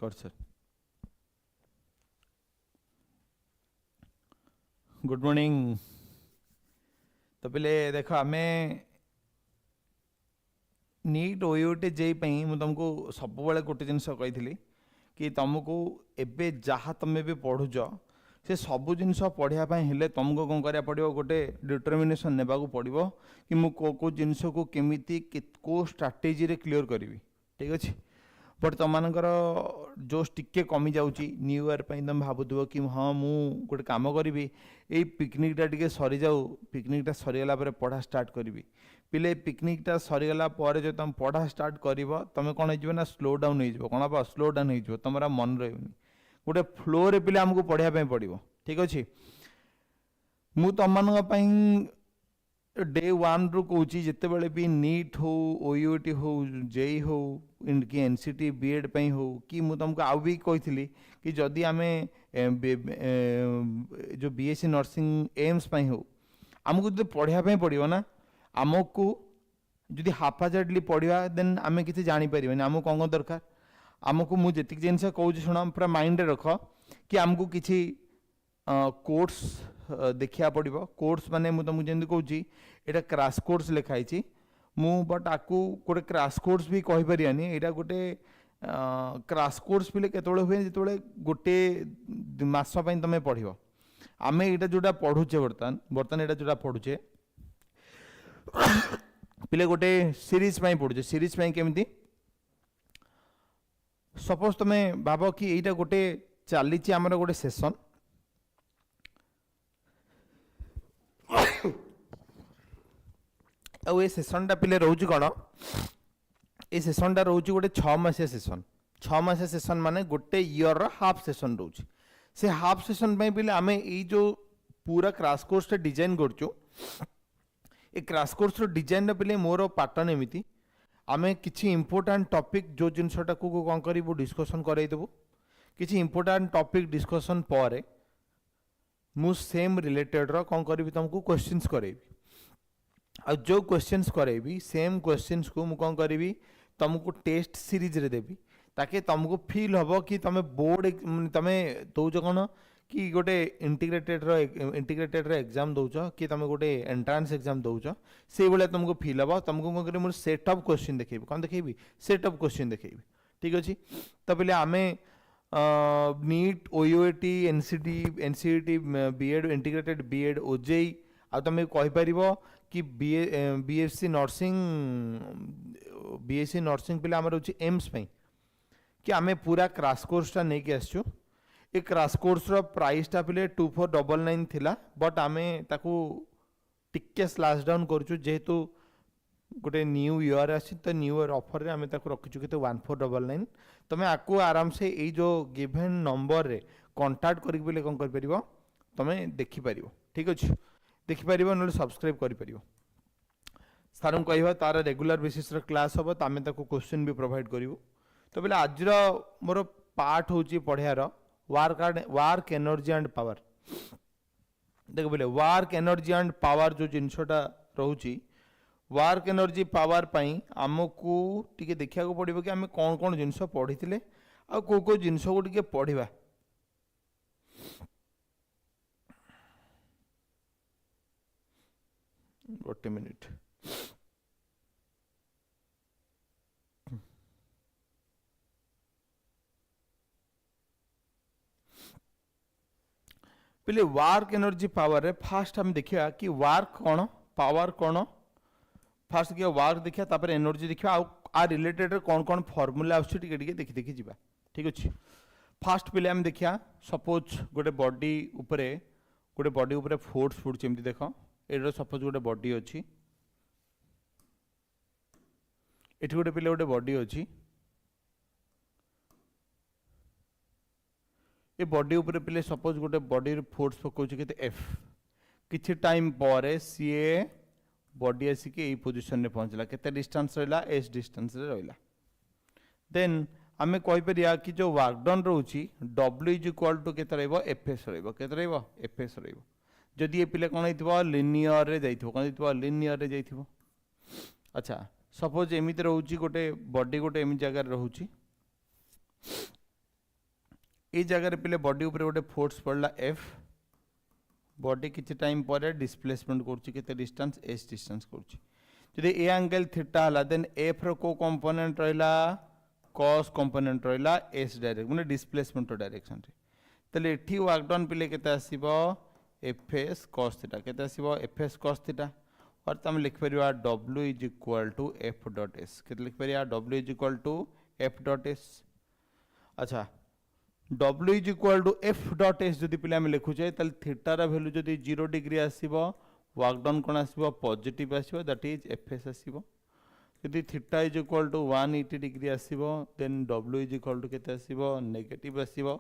कर sir. Good morning. तो पहले देखो आम नीट ओयूटी जेई मुझे तुमको सब गोटे जिन कही कि तुमको एबे जहाँ तुम भी पढ़ुच से सब जिन पढ़ाई हेले तुमको कौन करा पड़ो गोटे डिटरमिनेशन ने पड़ो कि मु को जिनस को केमी को स्ट्राटेजी रे क्लियर करी। ठीक अच्छे बट तुम मानकर जोश टिके कमी जाऊँगी न्यू ईयर तुम भावुव कि हाँ मुझे गोटे कम करी ये पिकनिकटा टे सरी जाऊ पिकनिकटा सरीगला पढ़ा स्टार्ट करी पिले पिकनिकटा सरीगला जो तुम पढ़ा स्टार्ट कर तुम कौन हो स्लो डाउन हो कौन हम स्लो डाउन हो तुम मन रही गोटे फ्लो रे पिले आमको पढ़ाई पड़ो। ठीक अच्छे मु तुम डे वन रु कौच जिते बड़े भी नीट हो ओयूटी हो जेई हो कि एनसीटी बीएड हो कि मु तुमको आउ भी कही कि जदि आम जो बीएससी नर्सिंग एम्स हो आमको जो पढ़ाई पड़ो ना आमको जदि हाफाजार्डली पढ़ा देन आम किसी जापर आमको कौन दरकार आमको मुझे जिन कौच शुण पूरा माइंड रख कि आमको किसी कोर्स देखा पड़ो कोर्स माने मुझे तुमको जमी कौच यहाँ क्रैश कोर्स लिखाई मु बट आपको गोटे क्रैश कोर्स भी कहीपर यहाँ गोटे क्रैश कोर्स भी केत हुए जो गोटे मस तुम पढ़ आम यहाँ जोटा पढ़ुचे बर्तमान बर्तमान यहाँ जोटा पढ़ुचे पिले गोटे सीरीज पढ़ुचे सीरीज केमती सपोज तुम्हें भाव कि यहाँ गोटे चली आमर गोटे सेसन आ ये सेसनटा पिले रोच कौन ये सेसनटा रोच गोटे 6 मासिया सेसन 6 मासिया सेसन माने गोटे इयर हाफ सेसन रोच से हाफ सेसन पिले आम जो पूरा क्रैश कोर्स डिजाइन करचु ए क्रैश कोर्स डिजाइन पिले मोर पैटर्न एमती आम किसी इंपोर्टाट टॉपिक जो जिनसटा को कौन करूँ डिस्कसन करदेबू किसी इंपोर्टाट टॉपिक डिस्कसन पर मु सेम रिलेटेड रो कौन करी तुमको क्वेश्चंस करेबी आ जो क्वेश्चंस करेबी सेम क्वेश्चंस को मु कौन करी तुमको टेस्ट सीरीज रे देबी ताकि तुमको फील हम कि तुम बोर्ड तुम दौच कौन कि गोटे इंटीग्रेटेड एग्जाम दौच कि तुम गोटे एंट्रांस एग्जाम दौच से भाया तुमको फील हम तुमको कौन कर सेट ऑफ क्वेश्चन देखेबी कौन देखेबी सेट ऑफ क्वेश्चन देखेबी। ठीक अच्छे तो पहले आम NEET OUT NCT BEd integrated BEd OJEE आ तुम कहीपर कि बीएससी नर्सिंग पिला आमर होची एम्स कि आम पूरा क्रैश कोर्सटा नहीं कि आसचु ए क्रैश कोर्स रो प्राइसटा पिले 2499 थिला बट आम ताकू टिके स्लैश डाउन करचु जेहेतु गोटे न्यू ईयर आसी तो न्यू ईयर ऑफर रे आम ताकू रखिचु केते 1499 तुम आपको आराम से यही जो गिवन नंबर रे कांटेक्ट करिक बिले कौन कर परिबो तुम देखि परिबो। ठीक अच्छे देखि परिबो न सब्सक्राइब करि परिबो सार कहवा तार रेगुलर बेसिस रे क्लास हम तो आम ताकू क्वेश्चन भी प्रोवाइड करिवो। तो बोले आज मोर पार्ट होची Padhiyar work energy and power देख बोले वर्क एनर्जी एंड पावर जो जिनसटा रोची वर्क एनर्जी पावर आमको टिके देखा पड़ो कि आम कौन कौन जिनस पढ़ी थे आ को जिनस को टिके पढ़ा गोटे मिनिट पहले वर्क एनर्जी पावर रे फास्ट हम देखिया कि वर्क कौन पावर कौन फास्ट देखिए वर्क देखिया तापर एनर्जी देखिया आ रिलेटेड कौन कौन फॉर्मूला आछी टिके टिके देखि देखि जिबा। ठीक अच्छे फास्ट पहले हम देखिया सपोज गोटे बॉडी उपरे फोर्स पड़ुछ एमती देख एटा सपोज गोटे बॉडी अच्छी एठी गोटे पिले गोटे बॉडी अच्छी ए बॉडी उपरे पिले सपोज गोटे बॉडी फोर्स पकाउछ केते एफ किछि टाइम पर सीए बॉडी आसिक यही पोजिशन में पहुंचला केते डिस्टेंस रहा एस डिस्टेंस रे रहा देन आम कहीपर कि जो वर्क डन रोची डब्ल्यू इज इक्वाल टू केते रहइबो एफएस रहइबो केते रहइबो एफएस रहइबो जदि ये पिले कौन होइथिबो लिनियर रे जाइथिबो कौन होइथिबो लिनियर रे जाइथिबो। अच्छा सपोज एमिति रहउची गोटे बॉडी गोटे एमि जगह रहउची ये जगह पे बॉडी ऊपर गोटे फोर्स पड़ला एफ बॉडी किसी टाइम पर डिस्प्लेसमेंट करते डिस्टेंस एस डिस्टेंस कर ए एंगल थीटा है देन एफ रो को कंपोनेंट रहा कॉस कंपोनेंट रहा एस डायरेक्ट मैंने डिस्प्लेसमेंट डायरेक्शन तेल ये वर्क डन पे केते आसीबो एफ एस कॉस थीटा केते आसीबो एफ एस कॉस थीटा और तुम लिख परिया W is equal to F dot S केते लिख परिया W is equal to F dot S अच्छा W is equal to F dot S जदि पिले हम लिखुचे तल थीटा रा वैल्यू जदि 0 डिग्री आसीबो वर्क डन कोन आसीबो पॉजिटिव आसीबो दैट इज एफ एस आसीबो यदि theta is equal to 180 degree आसीबो then W is equal to केते आसीबो नेगेटिव आसीबो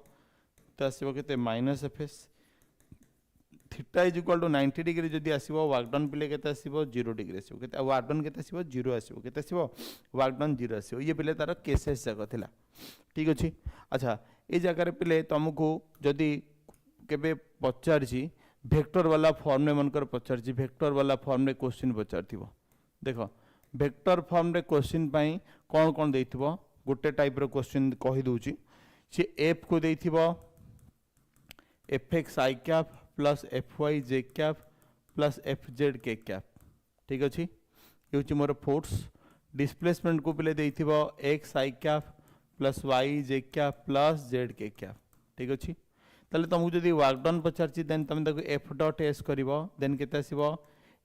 तो आसीबो केते minus F S theta is equal to 90 degree जदि आसीबो वर्क डन पिले केते आसीबो 0 डिग्री आसीबो केते वर्क डन केते आसीबो 0 आसीबो केते आसीबो वर्क डन 0 आसीबो ये पिले तार केसेस जाक थिला ठीक अछि अच्छा ए जगह पिले तुमको जदि केबे पचारछि वेक्टर वाला फॉर्म में मनकर पचारछि वेक्टर वाला फॉर्म में क्वेश्चन पचारथिबो देखो वेक्टर फॉर्म रे क्वेश्चन पाई कोन कोन देथिबो गोटे टाइप रो क्वेश्चन कहि दोछि से एफ को देथिबो F X I cap plus F Y J cap plus F Z K cap ठीक अच्छे ये हूँ मोर फोर्स डिस्प्लेसमेंट को पिले देथिबो x I cap plus Y J cap plus Z K cap ठीक अच्छे ताले तुमको जदि वर्क डन पचारछि देन तुम ताको एफ डॉट एस करिवो देन केते आसीबो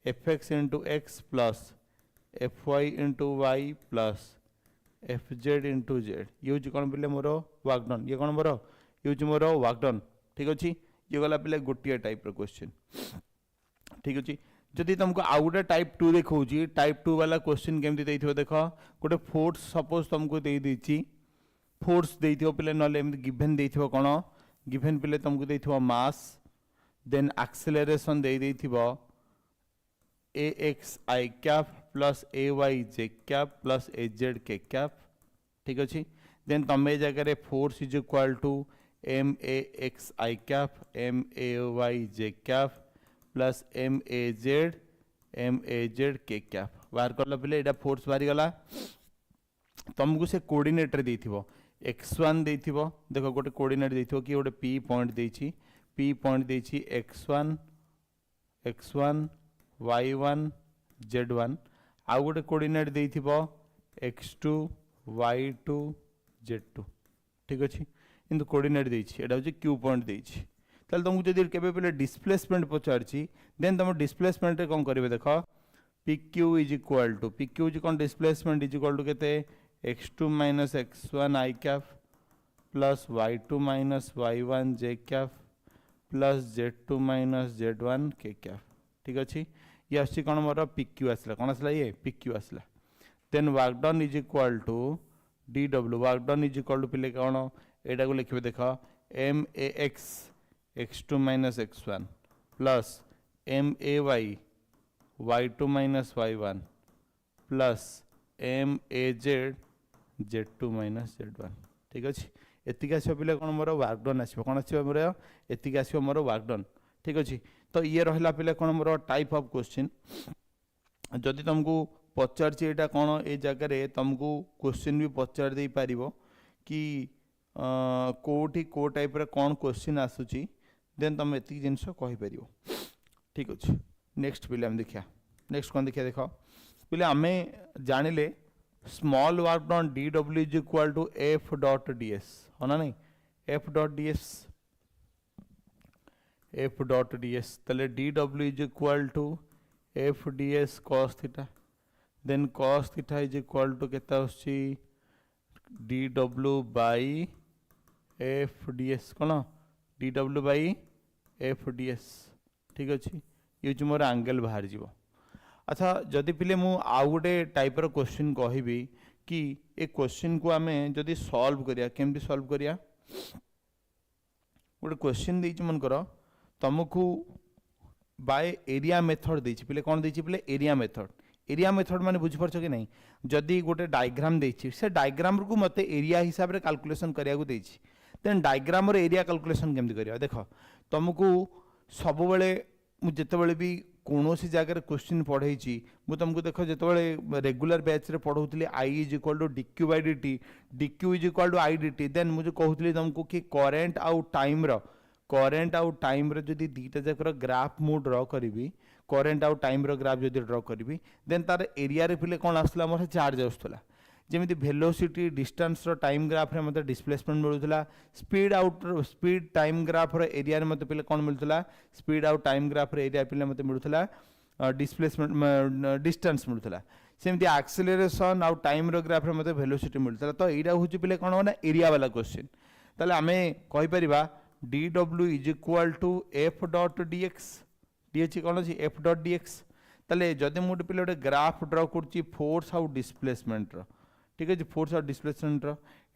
F X into X plus F Y into Y plus F Z into Z ये हूँ कौन पिले मोर वर्क डन ये कौन मोर ये हूँ मोर वर्क डन ठीक अच्छे ये गला पिले गोटे टाइप रो क्वेश्चन ठीक अच्छे जदि तुमको आउ गोटे टाइप 2 देखो टाइप 2 वाला क्वेश्चन केमती देथिबो देखो गोटे फोर्स सपोज तुमको दे देछि फोर्स देथिबो पिले नले एमती गिवन देथिबो कोन गिवन पिले तुमको देथिबो मास देन एक्सेलरेशन दे देथिबो A X I cap plus A Y J cap plus A Z K cap ठीक अच्छे देन तुम जगह force is equal to M A X I cap M A Y J cap plus M A Z K cap बाहर कर पे यहाँ force बाहरी गला तुमको से कोऑर्डिनेटर देथिबो x1 देथिबो देखो गोटे कोऑर्डिनेट देथिबो कि गोटे p पॉइंट देछि x1 y1 z1 आउ गोटे कोऑर्डिनेट देथिबो x2 y2 z2 ठीक अच्छे किंतु कोऑर्डिनेट देछि एटा होछि q पॉइंट देछि ताले तुमको जदि केबे पले डिस्प्लेसमेंट पचारछि देन तुम डिस्प्लेसमेंट रे कोन करिवे देखो pq is equal to pq is कोन डिस्प्लेसमेंट इज इक्वल टू केते x2 minus x1 I cap plus y2 minus y1 j cap plus z2 minus z1 k cap ठीक अच्छे ये आछि कोन मोर pq आसला कोन आसला ये pq आसला then work done is equal to dw work done is equal to पिले कोन एटा को लिखबे देखो M A X x2 minus x1 plus M A Y y2 minus y1 plus M A Z z2 minus z1 ठीक अच्छे एतिक आसो पिले कोन मोर वर्क डन आसो कोन आसो मोर एतिक आसो मोर वर्क डन ठीक अच्छे तो ये रहिला पिले कोन मोर टाइप ऑफ क्वेश्चन जदि तुमको पचारछि एटा कोन ए जगह रे तुमको क्वेश्चन भी पचार दे पारिबो कि कोठी को टाइप रे कोन क्वेश्चन आसुची देन तुम एतिक जिंस कहि परिबो ठीक अछि नेक्स्ट पिले हम देखिया नेक्स्ट कोन देखिया देखो पिले हमें जानिले small work done dw is equal to f dot ds हो ना नहीं f डॉट ds तले dw is equal to f ds cos theta then cos theta is equal to केता होछि dw बाय एफ ds कौन dw by F ds ठीक अच्छे ये मोर एंगल बाहर जीवो अच्छा जदि पिले मु आउ गोटे टाइप रो क्वेश्चन कहबी कि ए क्वेश्चन को आमे जदि सॉल्व करिया केमती सॉल्व करिया गोटे क्वेश्चन देछि मन करो तुमको बाय एरिया मेथड देछि पिले कोन देछि पिले एरिया मेथड माने बुझ परछ कि नहीं जदि गोटे डायग्राम देछि से डायग्राम को मते एरिया हिसाब रे कैलकुलेशन करिया को देछि देन डायग्राम रे एरिया कैलकुलेशन केमती करिया देखो तुमको सब बेले मु जितेबाला भी कौन सी जगह क्वेश्चन पढ़े मु तुमको देख जो रेगुलर बैच रे पढ़ाऊली I is equal to dQ by D T, dQ is equal to I D T, then मुझे कहूली तुमको कि करेन्ट आउ टाइम जदि दीटा जाकर ग्राफ मु ड्र करी, करेन्ट आउ टाइम ग्राफ जदि ड्र करी, देन तार एरिया रे फिले कौन आसला मोर चार्ज आसला, जमी वेलोसिटी डिस्टेंस टाइम ग्राफ रे मतलब डिस्प्लेसमेंट मिलूला, स्पीड टाइम ग्राफ रे एरिया रे मतलब पिले कौन मिलूला, स्पीड आउ टाइम ग्राफ रे एरिया पिले मतलब मिलूला डिस्प्लेसमेंट डिस्टेंस मिलूला, सेमती एक्सेलरेशन आउ टाइम रो ग्राफ रे मतलब वेलोसिटी मिलूला। तो एटा होची पिले कौन होना एरिया वाला क्वेश्चन, ताले आमे कहि परिबा dw is equal to F dot dx, dh कौन अछि एफ डॉट dx। ताले जदि मोटे पिले गोटे ग्राफ ड्र करछि फोर्स आउ डिस्प्लेसमेंट रो, ठीक है, फोर्स और डिस्प्लेसमेंट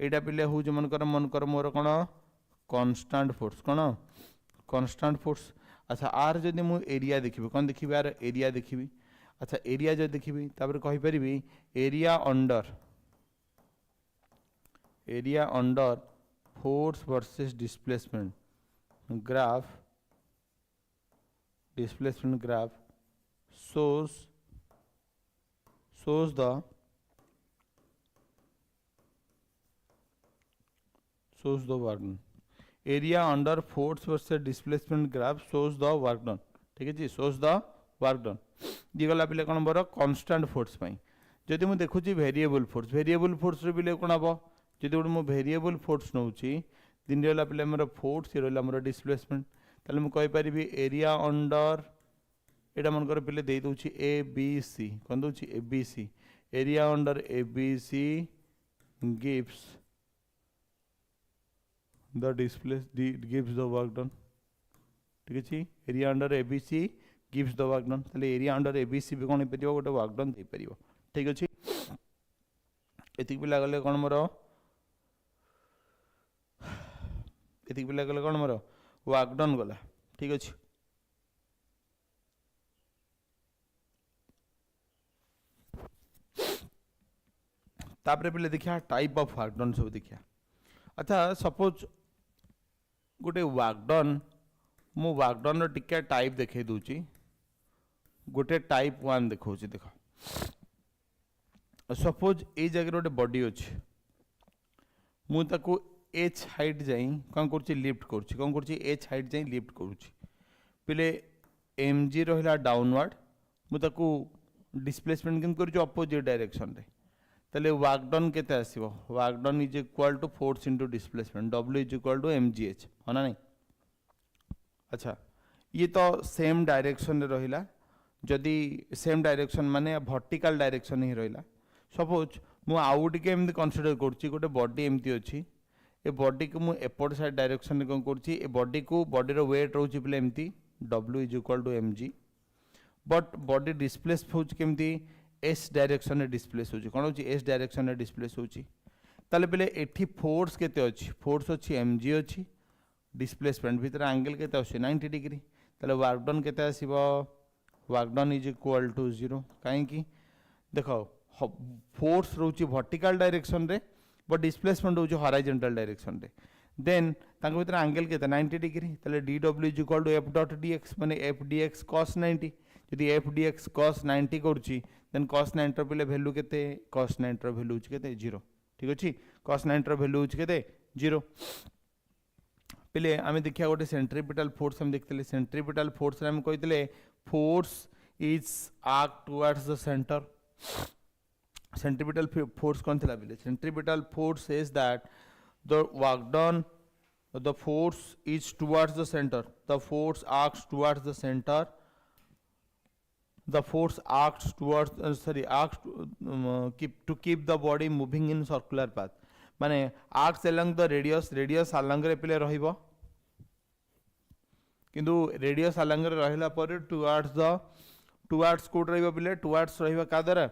एटा पिले हूँ मनकर मोर कौन कांस्टेंट फोर्स, कौन कांस्टेंट फोर्स। अच्छा आर जदि मु एरिया देखिबी कौन देखिबी आर एरिया देखिबी, अच्छा एरिया जो देखिबी तापर कहि परिबी area under force versus displacement graph, displacement graph shows the work done, area under force versus displacement graph shows the work done, ठीक है जी, shows the work done। दी गला पिले कौन बर कांस्टेंट फोर्स पई, जदि मु देखुची वेरिएबल फोर्स रे पिले कौन हबो, जदि गोटे मु वेरिएबल फोर्स नउची दिन रहला पिले हमर फोर्स रहला हमर डिस्प्लेसमेंट, ताले मु कहि परिबी एरिया अंडर एटा मन कर पिले दे दोची ए बी सी, कौन दोची A B C, area under A B C gives the displace gives the work done, ठीक अछि, area under A B C gives the work done, ताले area under A B C भी कोन परिबो गोटे work done they परिबो, ठीक अछि। एतिक पिला गले कोन मोर एतिक पिला गले कोन मोर वर्क डन गला, ठीक अछि। तापरे पिले देखिया टाइप ऑफ वर्क डन सब देखिया। अच्छा सपोज गोटे वर्क डन मु वर्क डन टिके टाइप देखे दूची, गोटे टाइप 1 देखौची, देख सपोज ए जगह गोटे बॉडी अछि, मु ताको एच हाइट जाई कोन करची लिफ्ट करची, कोन करची एच हाइट जाई लिफ्ट करची, पिले एम जी रहिला डाउनवर्ड, मु ताको डिस्प्लेसमेंट केन करची अपोजिट डायरेक्शन रे, ताले वर्क डन केते आसीबो, work done is equal to force into displacement, W is equal to M G H, होना नहीं। अच्छा ये तो सेम डायरेक्शन रे रहिला, जदि सेम डायरेक्शन माने वर्टिकल डायरेक्शन ही रहिला, सपोज मु आउ टिके एमती कंसीडर करची गोटे बॉडी एमती अछि, ए बॉडी को मु एपट साइड डायरेक्शन रे कोन करची, ए बॉडी को बॉडी रो वेट रहउची पिले एमती W is equal to M G, but body displace होउची केमती एस डायरेक्शन रे डिस्प्लेस होउची, कोन होउची एस डायरेक्शन रे डिस्प्लेस होउची, ताले पिले एठी फोर्स केते अछि, फोर्स अछि एम जी अछि, डिस्प्लेसमेंट भीतर एंगल केते अछि 90 डिग्री, ताले वर्क डन केते आसीबो, work done is equal to 0, काहे कि देखो फोर्स रहउची वर्टिकल डायरेक्शन रे बट डिस्प्लेसमेंट होउची हॉरिजॉन्टल डायरेक्शन रे, देन तांको भीतर एंगल केते 90 डिग्री, ताले dw is equal to F dot dx माने एफ dx cos 90, यदि एफ dx cos 90 करची देन cos 90 रो पिले वैल्यू केते, cos 90 रो वैल्यू केते 0, ठीक अछि, cos 90 रो वैल्यू केते 0। पिले आमे देखिया गोटे सेंट्रीपिटल फोर्स हम देखतले, सेंट्रीपिटल फोर्स रे हम कहितले force is arc towards the centre, centripetal force कौन थिला पिले, centripetal force is that the work done, the force is towards the center, the force arcs towards the center, the force arcs towards arcs to keep the body moving in circular path, माने arcs along the radius along रे पिले रहिबो, किंतु radius along रे रहिला पर towards code रहिबो पिले, towards रहिबो का द्वारा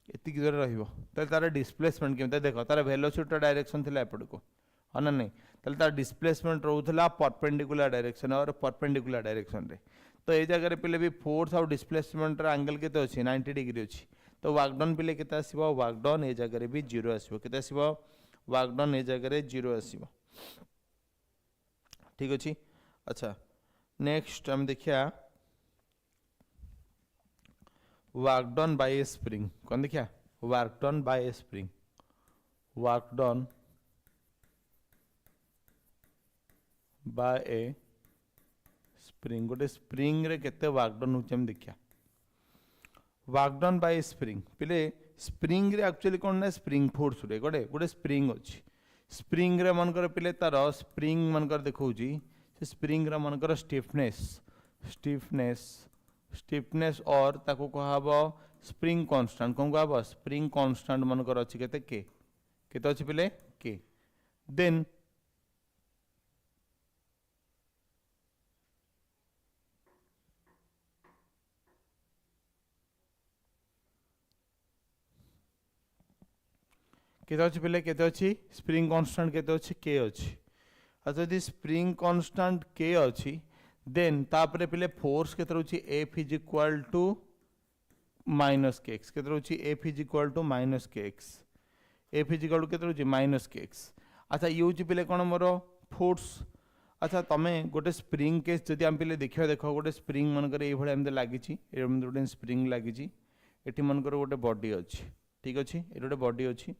एतिक द्वारा रहिबो, त तार डिस्प्लेसमेंट केमते देखो, तार वेलोसिटी डायरेक्शन थिला एपड को हना नहीं, ताले तार डिस्प्लेसमेंट रहउथला परपेंडिकुलर डायरेक्शन और परपेंडिकुलर डायरेक्शन रे, तो ए जगह रे पिले भी फोर्स और डिस्प्लेसमेंट रा एंगल केते अछि 90 डिग्री अछि, तो वर्क डन पिले केते आसीबो, वर्क डन ए जगह रे भी 0 आसीबो, केते आसीबो, वर्क डन ए जगह रे 0 आसीबो, ठीक अछि। अच्छा नेक्स्ट हम देखिया वर्क डन बाय ए स्प्रिंग कौन देखिया वर्क डन बाय ए स्प्रिंग वर्क डन बाय ए स्प्रिंग गोटे स्प्रिंग रे केते वर्क डन होचे हम देखिया वर्क डन बाय स्प्रिंग पिले स्प्रिंग रे एक्चुअली कौन ना स्प्रिंग फोर्स रे गोटे गोटे स्प्रिंग अच्छी स्प्रिंग रे मनकर पिले तार स्प्रिंग मनकर देखौची से स्प्रिंग रे मनकर स्टिफनेस स्टिफनेस स्टिफनेस और ताको कहबो स्प्रिंग कांस्टेंट कौन कहबो स्प्रिंग कांस्टेंट मनकर अछि केते के केते अछि पिले के देन केते अछि पिले केते अछि स्प्रिंग कांस्टेंट केते अछि के अछि अच्छा यदि स्प्रिंग कांस्टेंट के अछि देन तापरे पिले फोर्स केते रहउछि F is equal to minus K X केते रहउछि F is equal to minus K X F is equal to केते रहउछि माइनस के एक्स अच्छा ये होछि पिले कोन मोर फोर्स अच्छा तमे गोटे स्प्रिंग केस जदि हम पिले देखियो देखो गोटे स्प्रिंग मन करे ए भले हम लागि छि ए गोटे स्प्रिंग लागि छि एठी मन करे गोटे बॉडी अछि ठीक अछि ए गोटे बॉडी अछि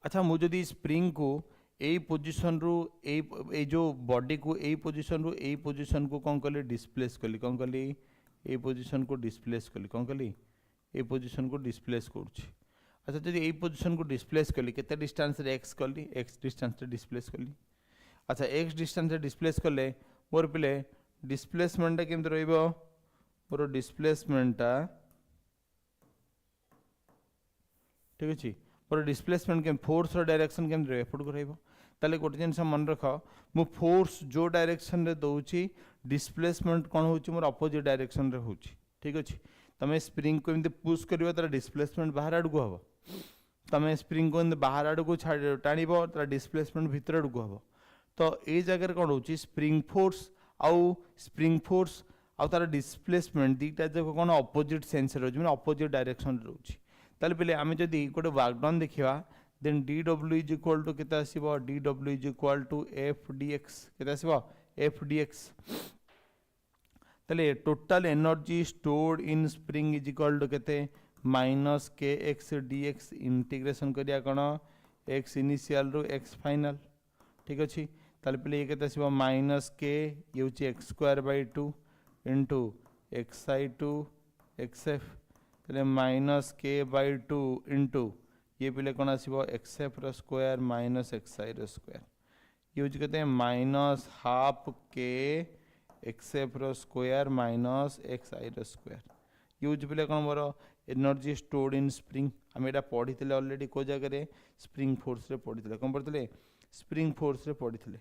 अच्छा मु जदि स्प्रिंग को ए पोजीशन रु ए जो बॉडी को ए पोजीशन रु ए पोजीशन को कौन कली डिस्प्लेस कली कौन कली ए पोजीशन को डिस्प्लेस कली कौन कली ए पोजीशन को डिस्प्लेस करूछि अच्छा जदि ए पोजीशन को डिस्प्लेस कली केते डिस्टेंस रे एक्स कली एक्स डिस्टेंस रे डिस्प्लेस कली अच्छा एक्स डिस्टेंस रे डिस्प्लेस कले मोर पिले डिस्प्लेसमेंट केमते रहइबो मोर डिस्प्लेसमेंट ठीक अछि पर डिस्प्लेसमेंट के फोर्स और डायरेक्शन केम एफर्ट करइबो ताले गोटे जिनस मन रख मु फोर्स जो डायरेक्शन रे दउची डिस्प्लेसमेंट कोन होची मोर अपोजिट डायरेक्शन रे होची ठीक अछि तमे स्प्रिंग को एमते पुश करिवो तार डिस्प्लेसमेंट बाहर आड़ को हबो तमे स्प्रिंग को एमते बाहर आड़ को टाणीबो तार डिस्प्लेसमेंट भीतर आड़ को हबो तो ए जगह कोन होची स्प्रिंग फोर्स आउ तार डिस्प्लेसमेंट दीटा जको कोन अपोजिट सेंस रे होची माने अपोजिट डायरेक्शन रे होची ताले पहले आमे जदि गोटे वर्क डन देखिवा then dw is equal to केते आसीबो dw is equal to f dx केते आसीबो f dx ताले total energy stored in spring is equal to केते माइनस kx dx इंटीग्रेशन करिया कोन x इनिशियल रु x फाइनल ठीक अछि ताले पहले ये केते आसीबो माइनस k ये होची x square by 2 into xi2 xf तले माइनस के बाय 2 इंटू ये पिले कौन आसीबो एक्स एफ रो स्क्वायर माइनस एक्स आई रो स्क्वायर ये होची कहते हैं minus half K x F रो स्क्वायर माइनस एक्स आई रो स्क्वायर ये होची पिले कौन more energy stored in spring हम एटा पढ़िथिले ऑलरेडी को जगह रे स्प्रिंग फोर्स रे पढ़िथिले कोन पढ़िथिले स्प्रिंग फोर्स रे पढ़िथिले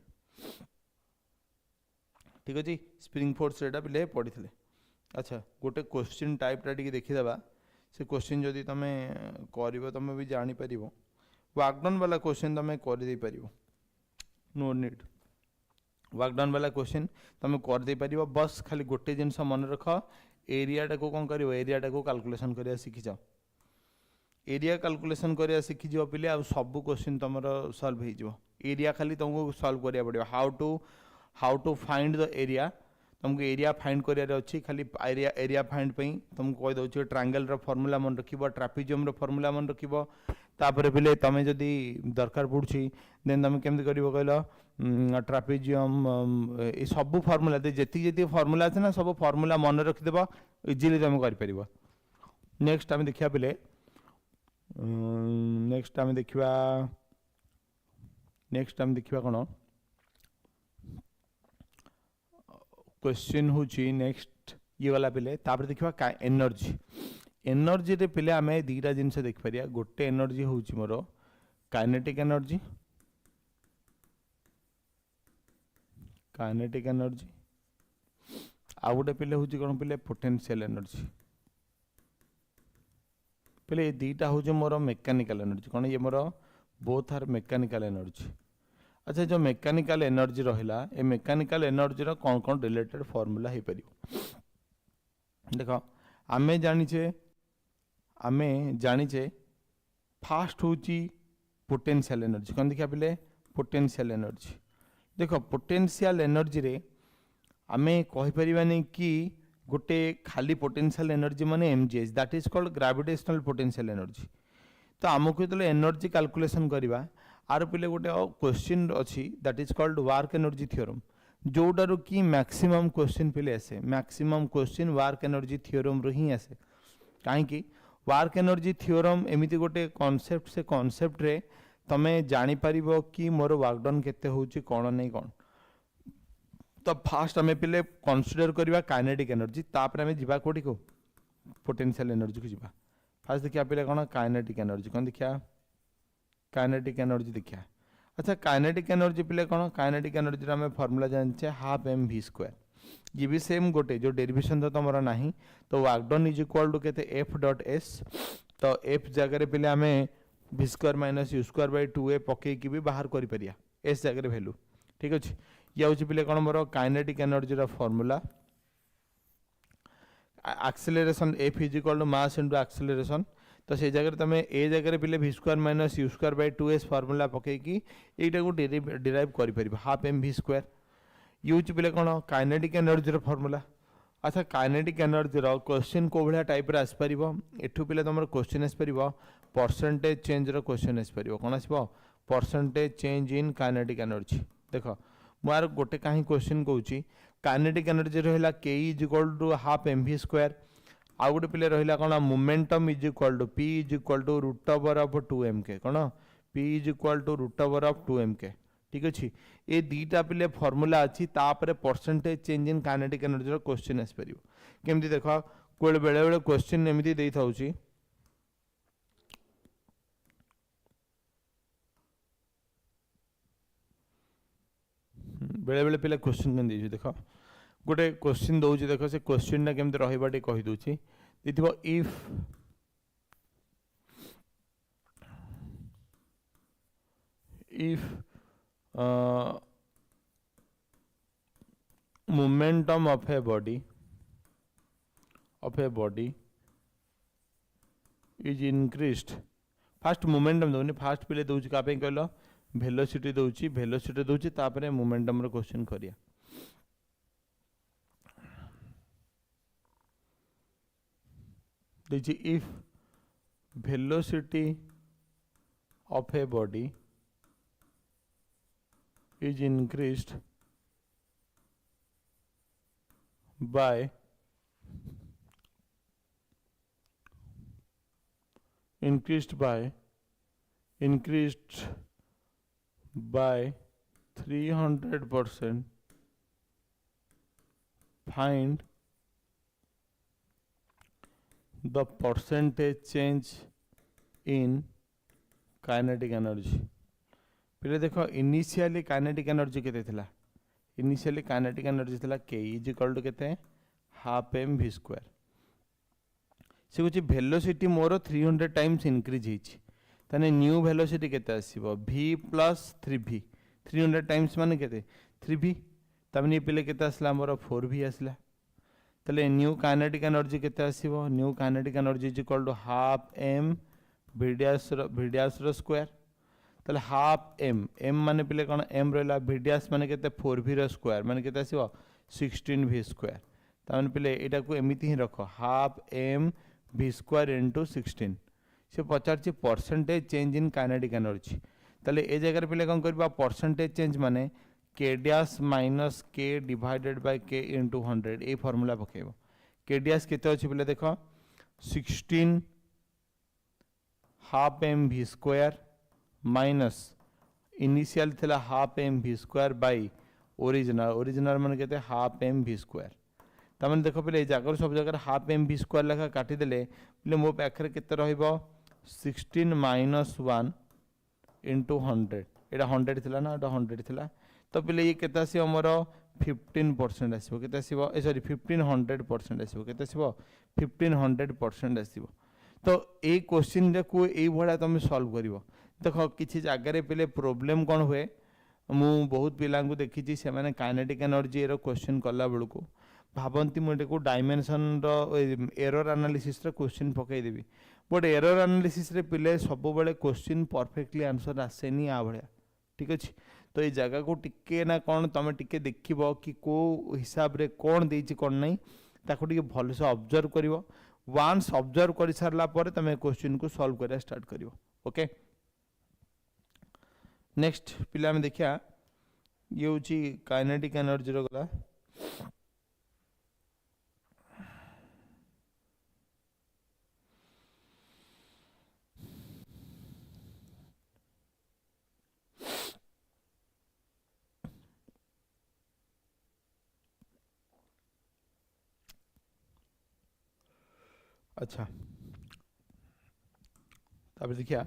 ठीक अछि स्प्रिंग फोर्स रेटा पिले पढ़िथिले अच्छा गोटे क्वेश्चन टाइप रा टिके देखि देबा से क्वेश्चन जदि तमे करिवो तमे भी जानि परिवो वर्कडन वाला क्वेश्चन तमे कर दे परिवो नो नीड वर्कडन वाला क्वेश्चन तमे कर दे परिवो बस खाली गोटे जिंस मन रख एरिया टा को कोन करिवो एरिया टा को कैलकुलेशन करिया सिखि जाओ एरिया कैलकुलेशन करिया सिखि जिवो पिले आ सब क्वेश्चन तमरो सॉल्व हे जिवो एरिया खाली तुमको सॉल्व करिया पड़ियो how to find the area तुमको एरिया फाइंड करिया अच्छी खाली एरिया फाइंड पे तुमको कह दउछि ट्रायंगल रो फार्मूला मन रखिबो ट्रापेजियम रो फार्मूला मन रखिबो तापर पिले तमे जदी दरकार पड़ुछि देन तमे केमति करिवो कहलो ट्रापेजियम ए सब फार्मूला दे जेती फार्मूला छै ना सब फार्मूला मन रखि देबो इजीली तमे कर परिबो नेक्स्ट हम देखिया पिले नेक्स्ट हम देखिबा कोन क्वेश्चन होची नेक्स्ट ये वाला पिले तापर देखिबा एनर्जी एनर्जी रे पिले आमे दीटा जिंस देख परिया गोटे एनर्जी होची मोर काइनेटिक एनर्जी आ गोटे पिले होची कोन पिले पोटेंशियल एनर्जी पिले दीटा होची मोर मैकेनिकल एनर्जी कोन ये मोर बोथ आर मैकेनिकल एनर्जी अच्छा जो मैकेनिकल एनर्जी रहिला ए मैकेनिकल एनर्जी रो कोन कोन रिलेटेड फार्मूला हे परियो देखो आमे जानिचे फास्ट होची पोटेंशियल एनर्जी कोन देखा पिले पोटेंशियल एनर्जी देखो पोटेंशियल एनर्जी रे आमे कहि परिबानी कि गोटे खाली पोटेंशियल एनर्जी माने mgh, that is called gravitational potential energy. तो आमको जो एनर्जी कैलकुलेशन करवा आर पे गोटे क्वेश्चन अच्छी that is called work energy theorem, जोटारू कि मैक्सिमम क्वेश्चन पे आसे, maximum question work energy theorem रू ही आसे। कहीं वर्क एनर्जी थ्योरम एमती गोटे कॉन्सेप्ट, से कॉन्सेप्ट रे तमे जानी परिबो कि मोर वर्क डन केते होची कोन नै कोन। तो फास्ट आम पे कनसीडर करवा काइनेटिक एनर्जी, तापर आम जा कौटी को पोटेंशियल एनर्जी को जा। फास्ट देखिए पे कौन काइनेटिक एनर्जी, कौन देखिया काइनेटिक एनर्जी देखिया। अच्छा काइनेटिक एनर्जी पे कौन, काइनेटिक एनर्जी आम फर्मूला जानचे हाफ एम वी स्क्वायर। ये भी सेम गोटे जो डेरिवेशन तो तुम ना, तो work done is equal to के एफ डॉट एस। तो एफ जगह पे M V square minus U square by 2a पकईकी भी बाहर कर एस जगह वैल्यू। ठीक अच्छे, ये हूँ पे कौन मोर kinetic energy formula. Acceleration F is equal to mass into acceleration. तो से जगह तुम ए जगह पे V square minus U square by 2s formula पकईकी यहीटा को डिराइव कर हाफ एम वी स्क्वायर। ये हूँ पे कौन काइनेटिक एनर्जी फॉर्मूला। अच्छा काइनेटिक एनर्जी क्वेश्चन को भाया टाइप आसपर, एठू पे तुम क्वेश्चन आसपर परसेंटेज चेंज क्वेश्चन आसपर, कौन आसो percentage change in kinetic energy. देख मुझे गोटे कहीं क्वेश्चन कहूँ काइनेटिक एनर्जी रहा K is equal to half M V square, आउ गोटे पे रहा कौन momentum is equal to P is equal to root over of 2mk, कौन P is equal to root over of 2mk। ठीक अच्छे, ये दीटा पे फॉर्मूला अच्छी, तापर percentage change in kinetic energy question आसपर केमती। देख कोई बेले बेले क्वेश्चन एमती दे था, बेले बेले पे क्वेश्चन केमती दे देख गोटे क्वेश्चन दौर देख से क्वेश्चन केमती रहा कहीदे if momentum of a body is increased, first momentum दौनी, फास्ट पे दूसरी क्या कहल वेलोसिटी दूसरी, वेलोसिटी दूसरी तापर मोमेंटम रो क्वेश्चन करिया। देखिए if velocity of a body is increased by increased by 300%, find the percentage change in kinetic energy। पहले देखो इनिशियली काइनेटिक एनर्जी केते थिला, इनिशियली काइनेटिक एनर्जी थिला के इज इक्वल टू केते हाफ एम वी स्क्वायर। से कुछ वेलोसिटी मोर 300 times increase होइछि, ताने न्यू वेलोसिटी केते आसीबो v प्लस 3v, 300 टाइम्स माने केते 3v, तमने पहले केते आसला मोर 4v आसला। तले न्यू काइनेटिक एनर्जी केते आसीबो, new kinetic energy is equal to half M वीडियास रो स्क्वायर। ताले हाफ एम, एम माने पे कौन एम रहा वीडियास माने के 4v रो स्क्वायर माने के 16v स्क्वायर। ताने पे एटा को एमती ही रख half M V square into 16। से पचार percentage change in kinetic energy, ताले ए जगह पे कौन करबा परसेंटेज चेंज माने K dash minus K divided by K into 100, ए फॉर्मूला पकेब। के डैश केते अछि पे देख 16 half M V square minus initial थिला half M V square by original, original मान K half M V square. तमें देख पे जगह सब जगह हाफ एम वी स्क्वायर लेखा काटिदेले पे मो पाखे के 16 माइनस 1 इंटू 100, यहाँ 100 थिला ना, यहाँ 100 थिला। तो पे ये केते आसीबो मोर 15% आसीबो, केते आसीबो सॉरी 1500% आसीबो, केते आसीबो 1500% आसीबो। तो ये क्वेश्चन को ये भाया तुम सॉल्व करिवो। देख किसी जगह पे प्रोब्लेम कौन हुए, मु बहुत पिला देखी से मैंने काइनेटिक एनर्जी रो क्वेश्चन कला बेलू को भावती मुझे को डायमेंशन एरर एनालिसिस क्वेश्चन पकईदेवी, बट एरर एनालिसिस पे सब बेले क्वेश्चन परफेक्टली आंसर आसेनी आ भाया। ठीक अच्छे, तो ये जगह को टिके ना कौन तुम टिके देखिब कि को हिसाब रे कौन देछि कौन नहीं, ताको टिके भल से ऑब्जर्व करिवो वंस ऑब्जर्व कर सारला पर तमे क्वेश्चन को सॉल्व करिया स्टार्ट करिवो ओके नेक्स्ट पिला में देखिया ये होची काइनेटिक एनर्जी रो गला अच्छा तापर देखिया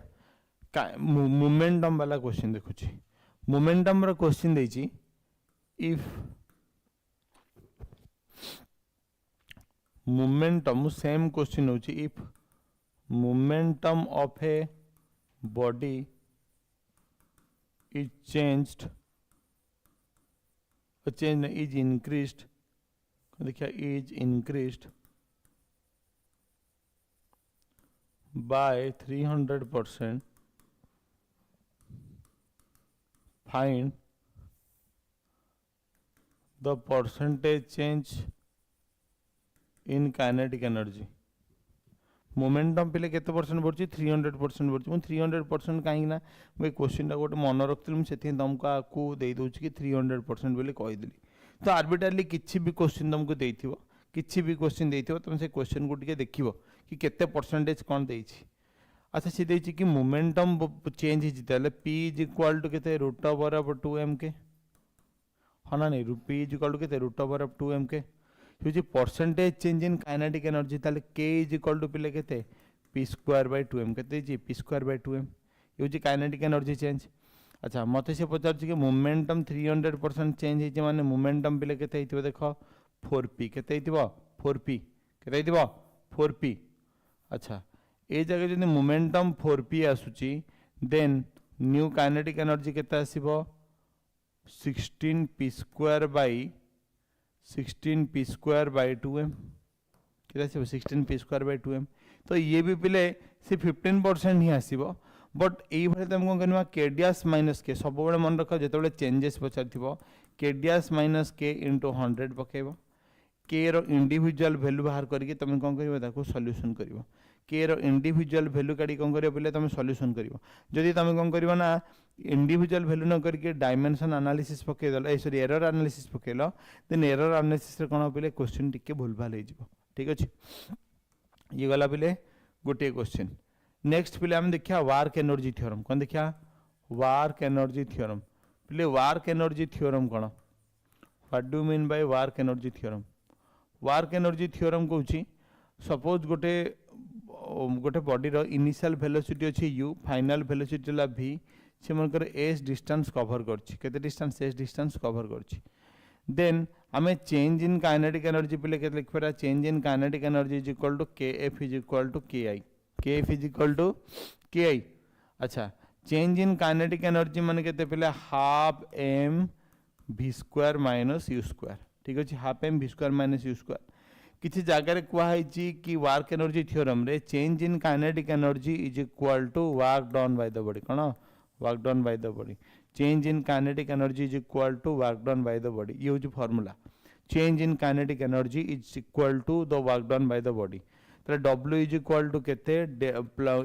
मोमेंटम वाला क्वेश्चन देखुची मोमेंटम रो क्वेश्चन देची इफ मोमेंटम सेम क्वेश्चन होची if momentum of a body is changed is increased देखिए is increased by 300% find the percentage change in kinetic energy momentum पे केते परसेंट बढ़ी 300% बढ़ी मुझे 300% कहीं ना मुझे क्वेश्चन गोटे मन रखी मुझे तुमको आपको दे दूसरी कि 300% बोले कहीदेली तो आर्बिट्रारली किसी भी क्वेश्चन तुमको देथिबो किसी भी क्वेश्चन देथिबो तुम से क्वेश्चन को टिके देखिबो कि केते परसेंटेज कौन देछि अच्छा सी देछि कि मोमेंटम चेंज हिछि ताले p इज इक्वल टू केते रूट ओवर ऑफ 2m के हना नहीं p इज इक्वल टू केते रूट ओवर ऑफ 2m के ये percentage change in kinetic energy ताले k इज इक्वल टू पिले केते p स्क्वायर बाय 2m केते जी p स्क्वायर बाय 2m ये होची काइनेटिक एनर्जी चेंज अच्छा मते से पचार कि मोमेंटम 300% चेंज हिचे माने मोमेंटम पिले केते हितबो देखो 4p केते हितबो 4p केते हितबो 4p अच्छा ए जगह जदि मोमेंटम 4p आसुची देन न्यू काइनेटिक एनर्जी केते आसीबो 16p square by 16p square by 2m कितना 16p स्क्वायर बाय 2m तो ये भी पिले से 15% ही आसीबो बट एई भले तुमको कहनवा केडियास माइनस के सब बळे मन रख जेतबेले चेंजेस पचारथिबो केडियास माइनस के इनटू 100 पकेबो के रो इंडिविजुअल वैल्यू बाहर करके तुम कोन करबो ताको सॉल्यूशन करबो के रो इंडिविजुअल वैल्यू काडी कोन करबो पहिले तुम सॉल्यूशन करबो जदि तुम कोन करबो ना इंडिविजुअल वैल्यू न करके डायमेंशन एनालिसिस पके दल ए सॉरी एरर एनालिसिस पकेलो देन एरर एनालिसिस रे कोन पहिले क्वेश्चन टिके भूल भाल हे जिवो ठीक अछि ये गला पहिले गोटे क्वेश्चन नेक्स्ट पहिले हम देखिया वर्क एनर्जी थ्योरम कोन देखिया वर्क एनर्जी थ्योरम पहिले वर्क एनर्जी थ्योरम कोन what do mean by work energy theorem work energy theorem कहूची सपोज गोटे गोटे बॉडी रो इनिशियल वेलोसिटी अछि u फाइनल वेलोसिटी ला v से मनकर s डिस्टेंस कवर करछि केते डिस्टेंस s डिस्टेंस कवर करछि देन हमें चेंज इन काइनेटिक एनर्जी पे लेके लिख पड़ा change in kinetic energy is equal to kf is equal to ki kf is equal to ki अच्छा चेंज इन काइनेटिक एनर्जी माने केते पहले half m v square minus u square ठीक अछि half m v square minus u square किसी जगह रे कुआ है जी कि वर्क एनर्जी थ्योरम रे change in kinetic energy is equal to work done by the body कोन work done by the body change in kinetic energy is equal to work done by the body ये होची formula change in kinetic energy is equal to the work done by the body तो w is equal to केते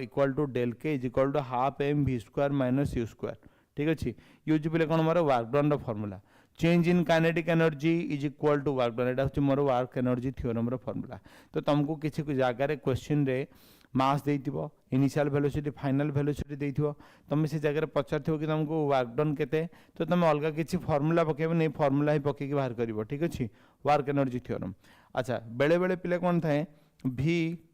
equal to del k is equal to half m v square minus u square ठीक अछि use पले कोन मारो work done रो formula change in kinetic energy is equal to work done एटा होची मोर वर्क एनर्जी थ्योरम रो फार्मूला तो तुमको किसी जगह रे क्वेश्चन रे मास देइथिबो इनिशियल वेलोसिटी फाइनल वेलोसिटी देइथिबो तुम से जगह रे पचारथिबो कि तुमको वर्क डन केते तो तुम अलगा किसी फार्मूला पकेबो नै फार्मूला ही पके के बाहर करिवो ठीक अछि वर्क एनर्जी थ्योरम अच्छा बेले बेले पिले कोन थाए v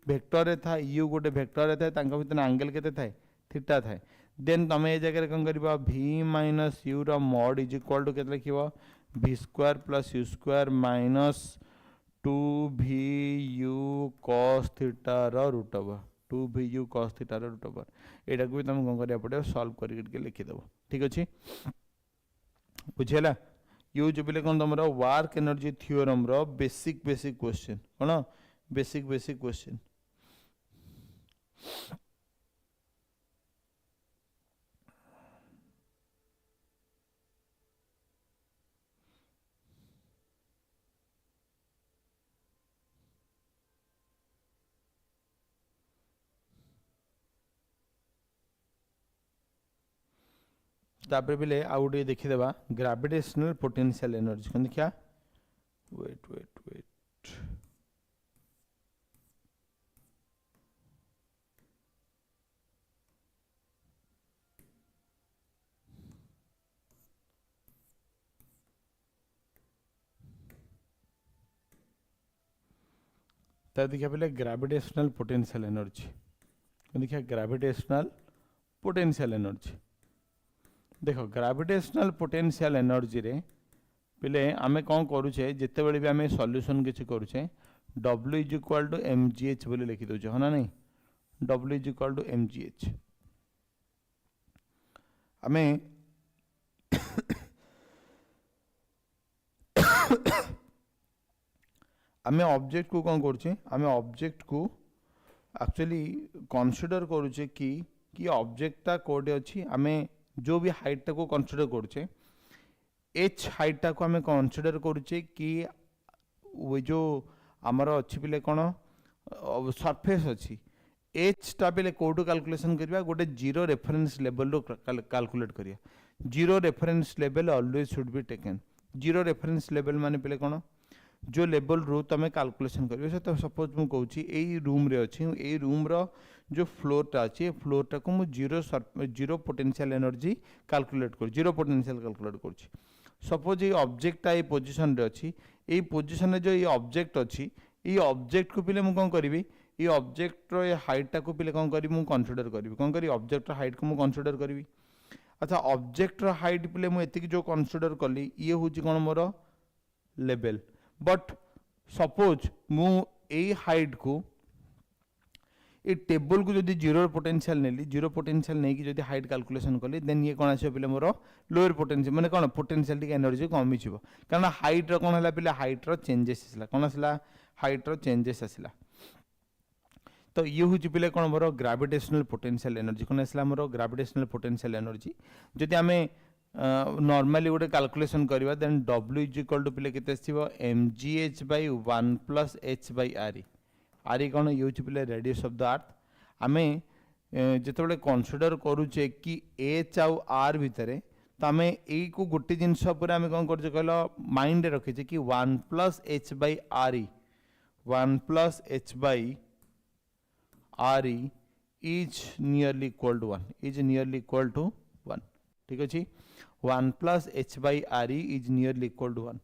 वेक्टर रे था u गोटे वेक्टर रे था तांका भितर एंगल केते थाए थीटा थाए देन तुम ए जगह रे कोन करबा v माइनस u रो मॉड इज इक्वल टू केते लिखिबो v square plus u square minus 2vu cos theta रो root over 2vu cos theta रो रूट ओवर एटा को भी तुम कोन करिया पड़े सॉल्व करके लिखि देबो ठीक अछि बुझेला यूज बिले कोन तमरो वर्क एनर्जी थ्योरम रो बेसिक क्वेश्चन कोन बेसिक क्वेश्चन तापर बेले आउ गोटे देखीदेवा ग्राविटेशनल पोटेंशियल एनर्जी कौन देखिया वेट वेट वेट देखिए पहले ग्रेविटेशनल पोटेंशियल एनर्जी देखिए ग्रेविटेशनल पोटेंशियल एनर्जी देखो ग्रेविटेशनल पोटेंशियल एनर्जी रे पहले आमे कौन करुचे जिते बड़े भी आमे सॉल्यूशन किसी करुचे W is equal to mgh बोले लिखि दउचे हो ना नहीं W is equal to mgh आमे आमे ऑब्जेक्ट को कौन करुचे आमे ऑब्जेक्ट को एक्चुअली कंसीडर करुचे कि ऑब्जेक्ट ता कोडे अछि आमे जो भी हाइट टा को कंसीडर करुचे एच हाइट टा को आमे कंसीडर करुचे कि वो जो आमर अच्छी पिले कौन सरफेस अच्छी एच टा पिले कोटू कैलकुलेशन करिया गोटे जीरो रेफरेंस लेवल रो कैलकुलेट करिया zero reference level always should be taken zero reference level माने पिले कौन जो लेवल रू तुम कैलकुलेशन करियो तो सपोज मु कहूची एई रूम रे अछि एई रूम रो जो फ्लोर टा अछि फ्लोर टा को मु जीरो पोटेंशियल एनर्जी कैलकुलेट कर जीरो पोटेंशियल कैलकुलेट करछि सपोज ये ऑब्जेक्ट टा ए पोजीशन रे अछि ए पोजीशन रे जो ये ऑब्जेक्ट अछि ये ऑब्जेक्ट को पिले मु कोन करबी ये ऑब्जेक्ट रो ये हाइट टा को पिले कोन करबी मु कंसीडर करबी कोन करी ऑब्जेक्ट रो हाइट को मु कंसीडर करबी अच्छा ऑब्जेक्ट रो हाइट पिले मु एतिक जो कंसीडर कली ये होची कोन मोर लेवल बट सपोज मु ए हाइट को ए टेबल को जदि जीरो पोटेंशियल नेली जीरो पोटेंशियल नहीं कि जदि हाइट कैलकुलेशन कली देन ये कौन आसे पिले मोर लोअर पोटेंशियल माने कौन पोटेंशियल टी एनर्जी कमी छिबो कारण हाइट रो कौन हला पिले हाइट रो चेंजेस आसला कौन आसला हाइट रो चेंजेस आसला तो ये हूँ पिले कौन मोर ग्रेविटेशनल पोटेंशियल एनर्जी कौन आसला मोर ग्रेविटेशनल पोटेंशियल एनर्जी जदि आमे नॉर्मली गोटे कैलकुलेशन करवा then W is equal to पिले केते आसीबो mgh by 1 plus h by re R कौन यूज पिले रेडियस ऑफ द अर्थ आमे जिते बड़े कंसीडर करूचे कि एच आउ आर भितर तो आमे ए को गोटे जिनस पर आमे कौन करछे कहलो माइंड रे रखिचे कि 1 plus h by re 1 plus h by re is nearly equal to 1 is nearly equal to 1 ठीक अछि 1 plus h by re is nearly equal to 1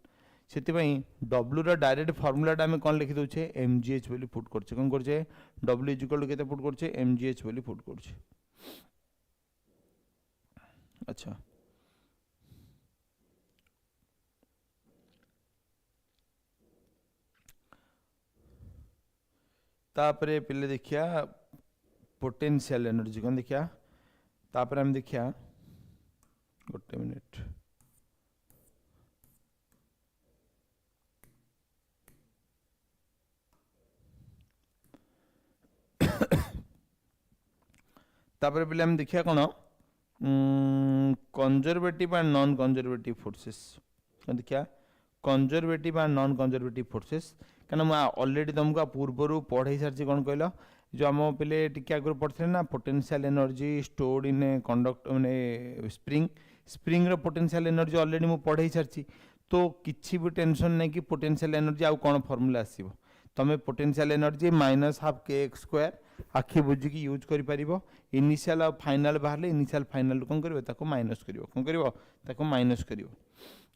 से W रा डायरेक्ट फॉर्मूला आम कौन लिखि दउछे mgh बोली पुट करछे कौन करछे W इज इक्वल टू केते पुट करछे mgh बोली पुट करछे अच्छा तापरे पिले देखिया पोटेंशियल एनर्जी कौन देखिया तापरे हम देखिया गोटे मिनिट तापर पिले हम देखिया कौन conservative and non conservative forces देखिया conservative and non conservative forces कहना मैं ऑलरेडी तुमको पूर्वर पढ़ाई सारी कौन कहल जो आम पे टी आगे पढ़ते ना पोटेंशियल एनर्जी स्टोर्ड इन ए कंडक्ट मैंने स्प्रिंग रो पोटेंशियल एनर्जी ऑलरेडी मुझे पढ़ाई सारी तो किसी भी टेंशन नहीं कि पोटेंशियल एनर्जी आउ कौन फॉर्मूला आसीबो तमें पोटेंशियल एनर्जी -12 आखि बुझिकी यूज कर इनिशियल और फाइनल बाहर इनिशियल फाइनल कौन कर माइनस कर माइनस कर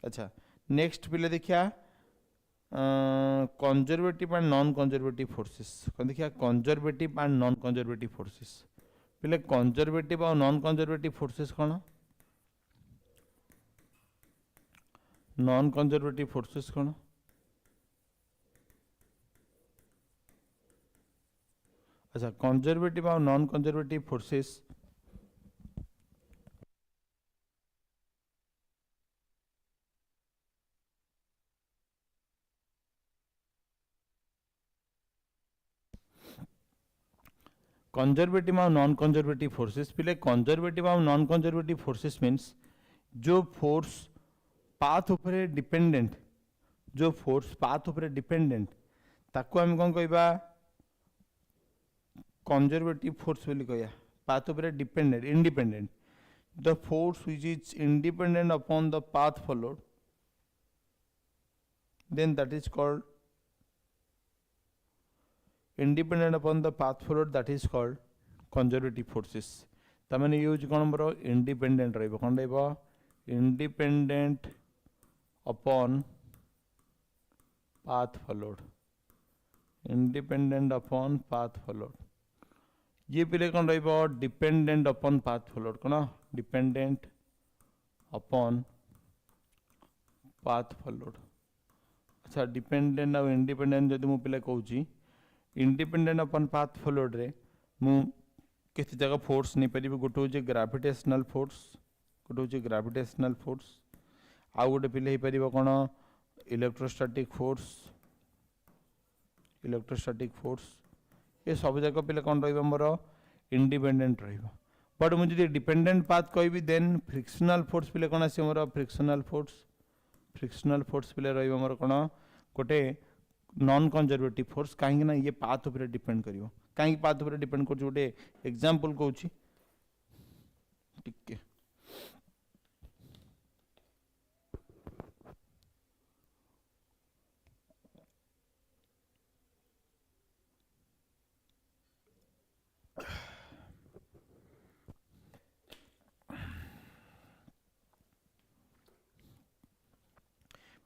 अच्छा नेक्स्ट पिले देखिया conservative and non conservative forces कौन देखिया conservative and non conservative forces पिले कंजर्वेटिव और नॉन कंजर्वेटिव फोर्सेस कौन नॉन कंजर्वेटिव फोर्सेस कौन अच्छा कंजर्वेटिव और नॉन कंजर्वेटिव फोर्सेस कंजर्वेटिव और नॉन कंजर्वेटिव फोर्सेस पिले कंजर्वेटिव और नॉन कंजर्वेटिव फोर्सेस मीन्स जो फोर्स पाथ ऊपर डिपेंडेंट जो फोर्स पाथ ऊपर डिपेंडेंट ताको हम कौन कहबा कंजर्वेटिव फोर्स बोली कहया पाथ ऊपर dependent independent the force which is independent upon the path followed, then that is called independent upon the path followed, that is called conservative forces. ताମାନେ यूज कौन मोर इंडिपेंडेंट रहिबो कौन रहिबो independent upon path followed, independent upon path followed. ये पिले कौन रहिबो डिपेंडेंट अपॉन पाथ फॉलोड, कौन डिपेंडेंट अपॉन पाथ फॉलोड। अच्छा डिपेंडेंट और इंडिपेंडेंट जदि मु पिले कहूची इंडिपेंडेंट अपॉन पाथ फॉलोड रे मु किसी जगह फोर्स नहीं पारि, गोटे हूँ ग्राविटेशनल फोर्स, गोटे हूँ ग्राविटेशनल फोर्स, आउ गोटे पिले पार कौन इलेक्ट्रोस्टैटिक फोर्स, इलेक्ट्रोस्टैटिक फोर्स, ये सब जाक पिले कौन रोर इंडिपेंडेंट रहा। बट मुझे डिपेंडेंट पाथ कहि देन फ्रिक्शनल फोर्स पिले कौन आस मोर फ्रिक्शनल फोर्स, फ्रिक्शनल फोर्स पिले रोर कौन गोटे नॉन कंजर्वेटिव फोर्स, कहीं ना ये पाथ उपर डिपेंड करिवो, कहीं पाथ उपर डिपेंड कर गोटे एग्जांपल कहूँ टिके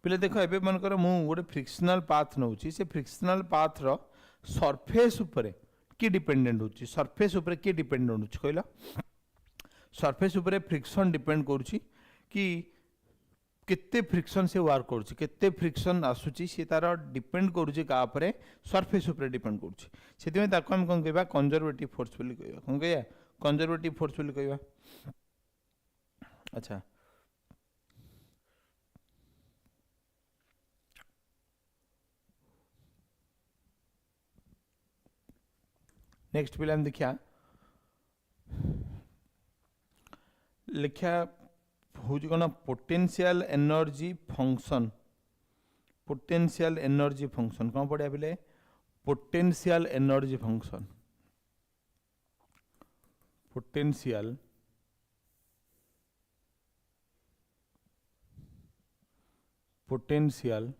पिले देख ए मनकर मु गोटे फ्रिक्शनल पाथ नौ, से फ्रिक्शनल पाथ रो सरफेस उपरे कि डिपेंडेंट होची, सरफेस उपरे कि डिपेंडेंट होची कहला सरफेस उपरे फ्रिक्शन डिपेंड करूची कि केते फ्रिक्शन से वर्क करूची, केते फ्रिक्शन आसुची से तार डिपेंड करूची का उपरे सरफेस उपरे डिपेंड करूची। सेति में ताको हम कोन कहबा कंजर्वेटिव फोर्स बोली कहबा, कोन कहया कंजर्वेटिव फोर्स बोली कहबा। अच्छा नेक्स्ट पिले हम देखिया लिखा हूँ कौन potential energy function, potential energy function कौन पढ़िया पिले potential energy function, potential potential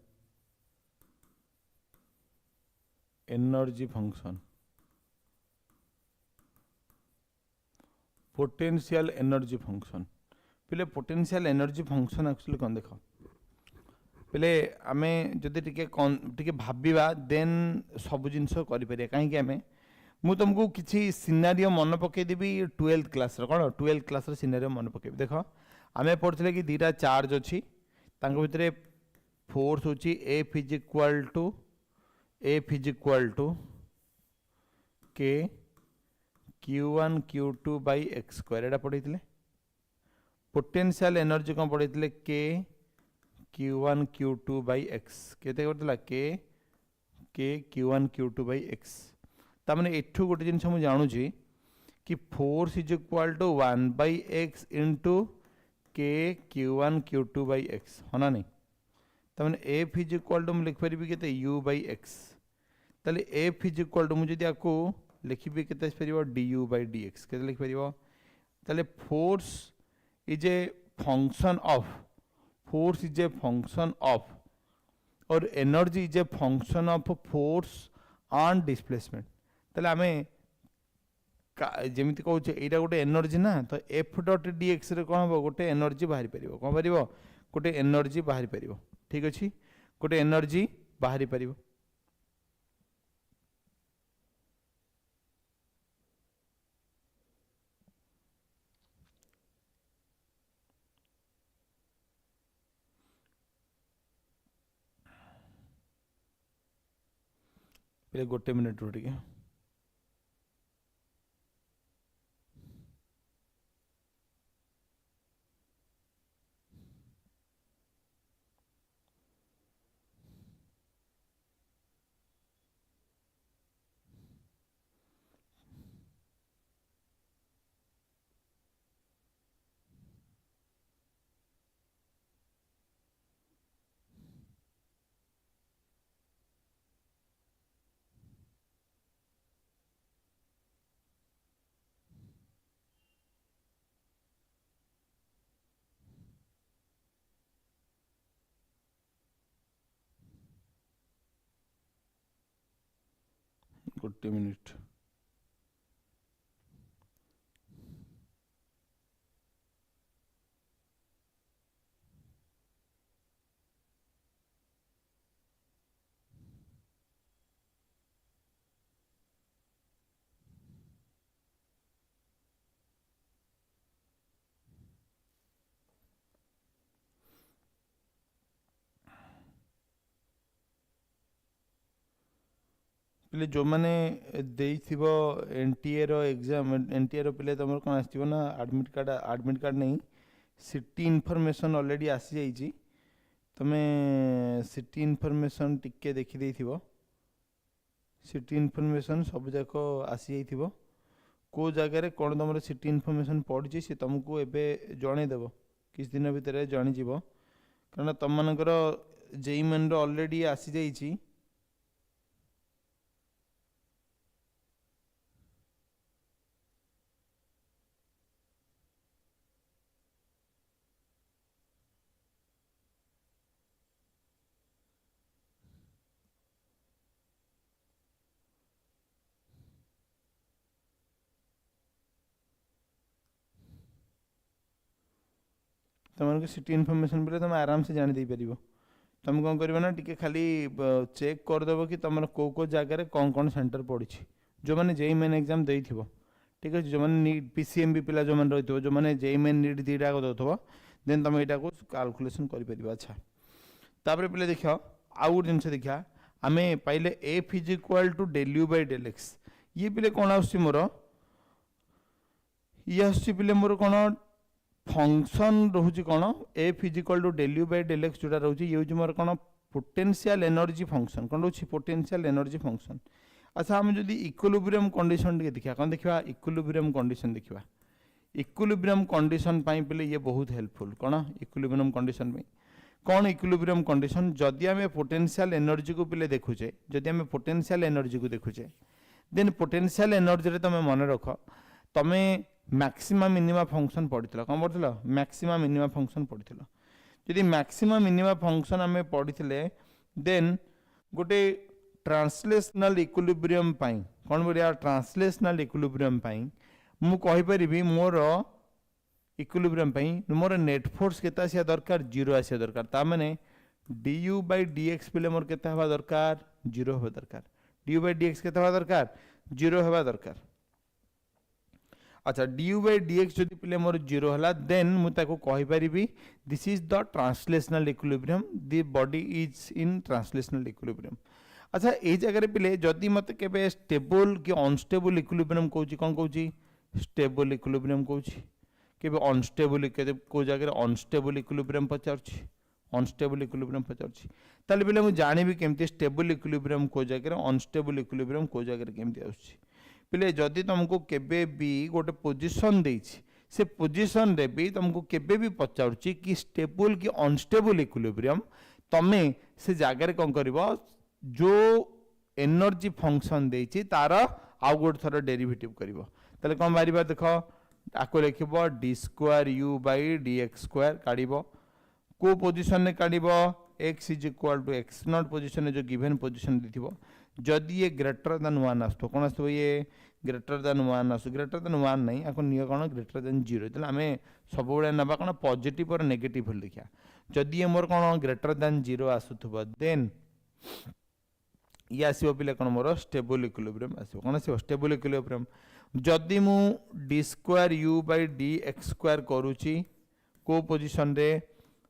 energy function, potential energy function पिले पोटेंशियल एनर्जी फंक्शन एक्चुअली कौन देख पिले आमे जदि टिके भाबिबा देन सब जिनस करि परिया। कहीं आमे मु तुमको किसी सिनारियो मन पकई देबी 12th क्लास रो, कौन 12th क्लास रो सिनारियो मन पकई देख आमे पढ़थिले कि दीटा चार्ज अछि तांको भितरे फोर्स होची F इज इक्वल टू के Q1 Q2 by x square एटा पढ़ी पोटेंशियल एनर्जी कौन पढ़ी के Q1 Q2 by x केते करतला के Q1 Q2 by x। तामने एठू गोटे जिनस मु जानुची कि force is equal to 1 by x into K Q1 Q2 by x होना नहीं। तामने F इज इक्वल टू मु लिख परिबी केते U by x, ताले F इज इक्वल टू मु जदि आको लिखिबे केते परिबो du by dx केते लिख परिबो, ताले force is a function of, force is a function of और energy is a function of force on displacement. ताले आमे जेमिति कहूचे एटा गोटे एनर्जी ना, तो एफ डॉट dx रे कोन हो गोटे एनर्जी बाहरी परिबो, कोन परिबो गोटे एनर्जी बाहरी परिबो। ठीक अछि गोटे एनर्जी बाहरी परिबो। पहले गोटे मिनट रो टिके गोटे मिनिट पिले जो मैंने देइथिबो एनटीए रो एग्जाम एनटीए रो पिले तमर कोन आस्थिबो ना एडमिट कार्ड नहीं सिटी इनफॉरमेशन ऑलरेडी आसी जाइछि तमे सिटी इनफॉरमेशन टिके देखि देइथिबो सिटी इनफॉरमेशन सब जाक आसी जाइथिबो को जगह रे कोन तमर सिटी इनफॉरमेशन पड़छि से तुमको एबे जणे देबो किस दिन भीतर जानि जीवो कारण तम मानकर जेई मेन रो ऑलरेडी आसी जाइछि तुमको सिटी इनफॉरमेशन बोले तुम आराम से जानी दे पारिबो तुम कौन कर ना टिके खाली चेक करदेव कि तुम को जगह कौन कौन सेंटर पड़ी जो मैंने जेई मेन एग्जाम देइथिबो ठीक अच्छे जो मैंने पीसीएमबी पिला जो मैंने रही जो मैंने जेई मेन नीट दीटा दौथब देन तुम यहाँ को काल्कुलेसन कर। अच्छा तापर पे देख आउ गोटे जिन देखा आम पाइले F is equal to del U by del X ये पिले कौन आसोर ये आसपे मोर कौन फंक्शन रोचे कौन F is equal to del U by del X जोटा रोचे ये मोर कौन पोटेंशियल एनर्जी फंक्शन कौन रोचे पोटेंशियल एनर्जी फंक्शन। अच्छा आम जब इक्विलिब्रियम कंडीशन देखा कौन देखा इक्विलिब्रियम कंडीशन देखा इक्विलिब्रियम कंडीशन पे ये बहुत हेल्पफुल कौन इक्विलिब्रियम कंडीशन पे कौन इक्विलिब्रियम कंडीशन जदि आम पोटेंशियल एनर्जी को पे देखुचे जदि आम पोटेंशियल एनर्जी को देखुचे देन पोटेंशियल एनर्जी तुम मन रख तुम मैक्सिमम मिनिमम फंक्शन पढ़ी कौन पढ़ी मैक्सिमम मिनिमम फंक्शन पढ़ी जदि मैक्सिमम मिनिमम फंक्शन आम पढ़ी देन गोटे ट्रांसलेशनल इक्विलिब्रियम पाई कौन बोलिया ट्रांसलेशनल इक्विलिब्रियम पाई मु कहि परिबी मोर इक्विलिब्रियम पाई मोर नेट फोर्स केता आसिया दरकार जीरो आसिया दरकार ता माने du बाय dx पिले मोर केता हवा दरकार जीरो हवा दरकार du बाय dx केता हवा दरकार जीरो हवा दरकार। अच्छा du बाय dx जदि पिले मोर जीरो हला देन मु ताको कहि परिबी this is the translational equilibrium the body is in translational equilibrium. अच्छा ये जगह पिले जदि मत के स्टेबल कि अनस्टेबल इक्विलिब्रियम कहूँ कौन कहूँ स्टेबल इक्विलिब्रियम कहूँ के अनस्टेबल को जगह अनस्टेबल इक्विलिब्रियम पचारुछि अनस्टेबल इक्विलिब्रियम पचारुछि ताले पिले मुझे जानिबी केमती स्टेबल इक्विलिब्रियम को जगह अनस्टेबल इक्विलिब्रियम को जगह केमती आसुछि पिले जदि तुमको केबे भी गोटे पोजीशन देछि से पोजीशन रे भी तुमको केबे भी पचारुछि कि स्टेबल कि अनस्टेबल इक्विलिब्रियम तमे से जगह कौन करिवो जो एनर्जी फंक्शन देछि तार आउ गोटे थर डेरिवेटिव करिवो ताले कौन बाहर देख आपको लिखिबो d square u by d x square काढ़िबो को पोजीशन ने काढ़िबो x is equal to x nought position जो गिवन पोजीशन देथिबो जदि ये ग्रेटर देन 1 आसतो कौन आसतो ये ग्रेटर देन 1 आसो ग्रेटर देन 1 नहीं आको निय कौन ग्रेटर देन 0 तले आमे सब बेले नबा कौन पॉजिटिव और नेगेटिव लिखा जदि ये मोर कौन ग्रेटर देन 0 आसुथबो देन ये आसो पे कौन मोर स्टेबल इक्विलिब्रियम आसो कौन आसो स्टेबल इक्विलिब्रियम जदि मु D square u by d x square करूची को पोजीशन रे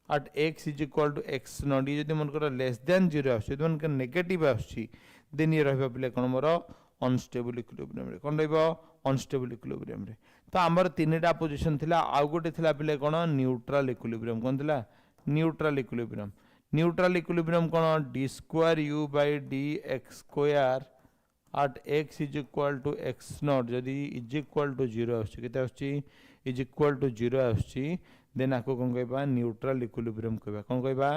at x is equal to x not ये जदि मनकर लेस देन 0 आसो जदि मनकर नेगेटिव आसुची देन ये रहबा पे कौन मोर अनस्टेबल इक्विलिब्रियम रे कौन रहबो अनस्टेबल इक्विलिब्रियम रे तो आमर तीनटा पोजीशन थिला आउ गोटे थिला पे कौन न्यूट्रल इक्विलिब्रियम कौन थिला न्यूट्रल इक्विलिब्रियम कौन D square u by d x square at x is equal to x nought जदि इज इक्वल टू 0 आसुची केते आसुची इज इक्वल टू 0 आसुची देन आको कौन कहबा न्यूट्रल इक्विलिब्रियम कहबा कौन कहबा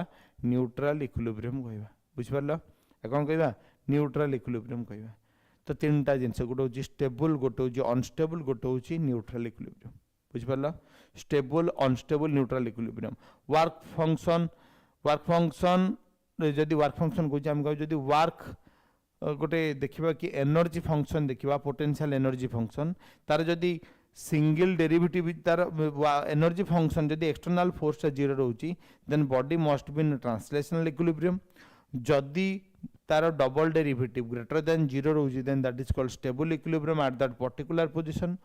न्यूट्रल इक्विलिब्रियम कहबा बुझ परलो कौन कहबा न्यूट्रल इक्विलिब्रियम कहबा तो तीनटा जिंस गोटे होची स्टेबल गोटे होची अनस्टेबल गोटे होची न्यूट्रल इक्विलिब्रियम बुझ परलो stable unstable neutral equilibrium work function जदि वर्क फंक्शन कहूँ हम कहूँ जदि वर्क गोटे देखिबा कि एनर्जी फंक्शन देखिबा पोटेंशियल एनर्जी फंक्शन तार जदि सिंगल डेरिवेटिव तार एनर्जी फंक्शन जदि एक्सटर्नल फोर्स जीरो रोची then body must be in translational equilibrium जदि तार double derivative greater than zero रोची then that is called stable equilibrium at that particular position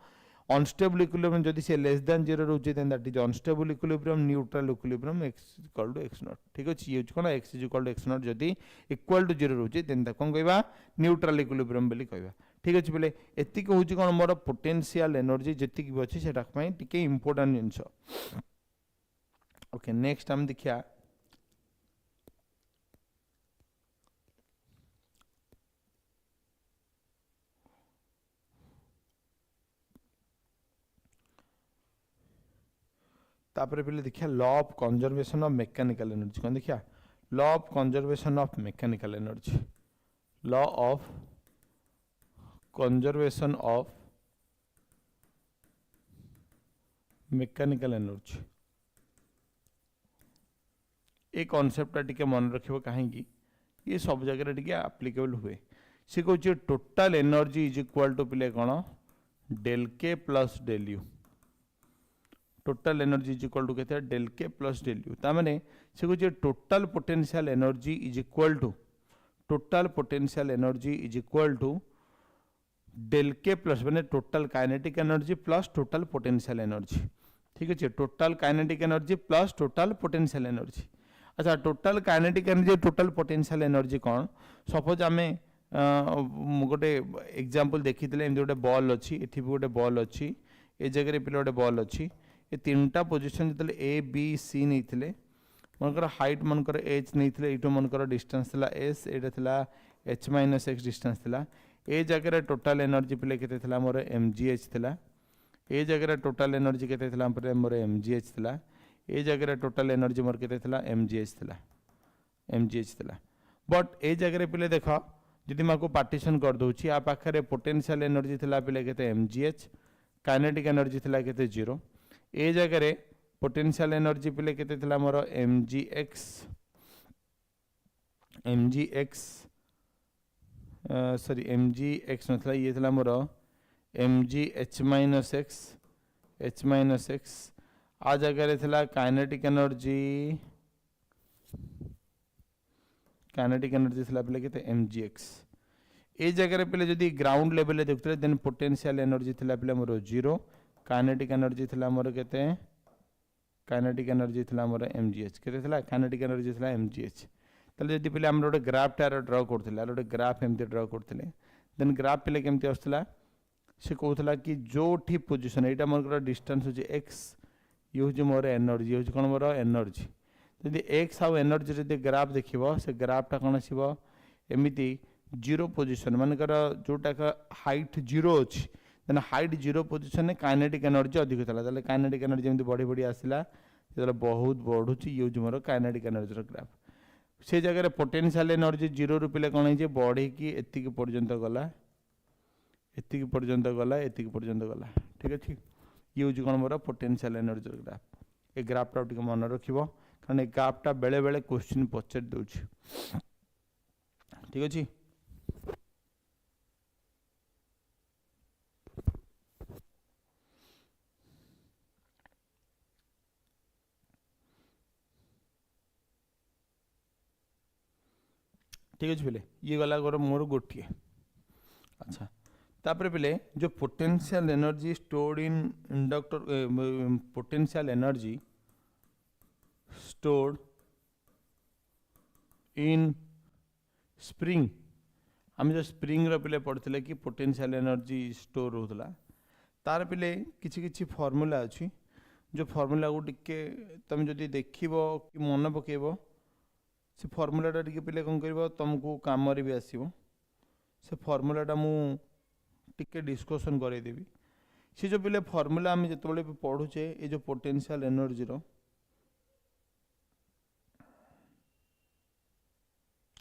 unstable equilibrium जदि से less than zero रोची then that is unstable equilibrium neutral equilibrium x equal to x nought ठीक अछि यूज कोन x equal to x nought जदि equal to zero रोची then कोन कहबा न्यूट्रल इक्विलिब्रियम बोली कहबा ठीक अछि बोले एतिक होची कोन मोर पोटेंशियल एनर्जी जति भी अछि सेटा पई टिके इंपोर्टेंट जिंस ओके नेक्स्ट हम देखिया तापर पहले देखिया law of conservation of mechanical energy कौन देखिया law of conservation of mechanical energy law of conservation of mechanical energy ये कॉन्सेप्ट टिके मन रखिबो काहेकि ये सब जगह टिके एप्लीकेबल हुए से कहूँ total energy is equal to पिले कौन डेल के plus del U total energy is equal to कहते हैं डेल के प्लस डेल यू तामाने से कहूँ total potential energy is equal to total potential energy is equal to del के प्लस मैंने total kinetic energy plus total potential energy ठीक है total kinetic energy plus total potential energy अच्छा total kinetic energy total potential energy कौन suppose आम गोटे example देखी एमती गोटे बॉल अच्छी ये भी गोटे बॉल अच्छी ए जगह पे गोटे बॉल अच्छी ये तीनटा पोजिशन जो ए बी सी नहीं मनकर हाइट मनकर एच नहीं ये मनकर डिस्टेंस थी एस यहाँ एच माइनस एक्स डिस्टेंस थी ए जगह टोटल एनर्जी पे के मोर एम जी एच थी ए जगह टोटल एनर्जी के मोर एम जी एच थी ए जगह टोटल एनर्जी मोर के एम जी एच थी बट ए जगह पे देख जदि मैं पार्टीशन कर दूची आ पाखे पोटेंशियल एनर्जी थी पे के M G h kinetic energy थी के जीरो ए जगह पोटेंशियल एनर्जी पे के मोर m g x sorry m g x ना ये थी मोर एम जी एच माइनस एक्स आ जगह थी काइनेटिक एनर्जी थी पे एम जी एक्स ए जगह पे जदि ग्राउंड लेवल देखते देन पोटेंशियल एनर्जी थी पे मोर जीरो काइनेटिक एनर्जी थी मोर के काइनेटिक एनर्जी थी मोर एम जी एच के काइनेटिक एनर्जी थी एम जी एच ताले जदि पे गोटे ग्राफ टार ड्र करते गोटे ग्राफ एमती ड्र करते देन ग्राफ पे केमती आसला से कहूला कि जो पोजिशन यहाँ मोर डिस्टेंस हूँ एक्स ये हूँ मोर एनर्जी हूँ कौन मोर एनर्जी जदि एक्स आउ एनर्जी जब ग्राफ देख से ग्राफटा कौन आसो एमती जीरो पोजिशन मानकर जोटा हाइट जीरो अच्छी देन हाइट जीरो पोजिशन में काइनेटिक एनर्जी अधिक था काइनेटिक एनर्जी एमती बढ़ी बढ़ी आसला जो बहुत बढ़ुची ये हूँ मोर काइनेटिक एनर्जी ग्राफ से जगह पोटेंशियल एनर्जी जीरो रू पे कौन है बढ़ी की एतिक पर्यंत गला एतिक पर्यंत गला ठीक अच्छे ये हूँ कौन more potential energy graph A ग्राफटा टे मन रखिबो कारण ए ग्राफटा बेले बेले क्वेश्चन पचार दूची ठीक अच्छे ठीक अच्छे पे ये गला मोर गोटे अच्छा तापर पे जो potential energy stored in inductor potential energy stored in spring आम जो स्प्रिंग पे पढ़ते कि पोटेंशियल एनर्जी स्टोर होता तार पे किसी फॉर्मूला अच्छी जो फॉर्मूला को टिके तुम जदि देख कि मन पकेब से फॉर्मूलाटा टिके पे कौन कर तुमको काम भी आसो से फॉर्मूलाटा मु टिके डिस्कशन करदेवी सी जो पे फॉर्मूला आम जो पढ़ुचे ये जो पोटेंशियल एनर्जी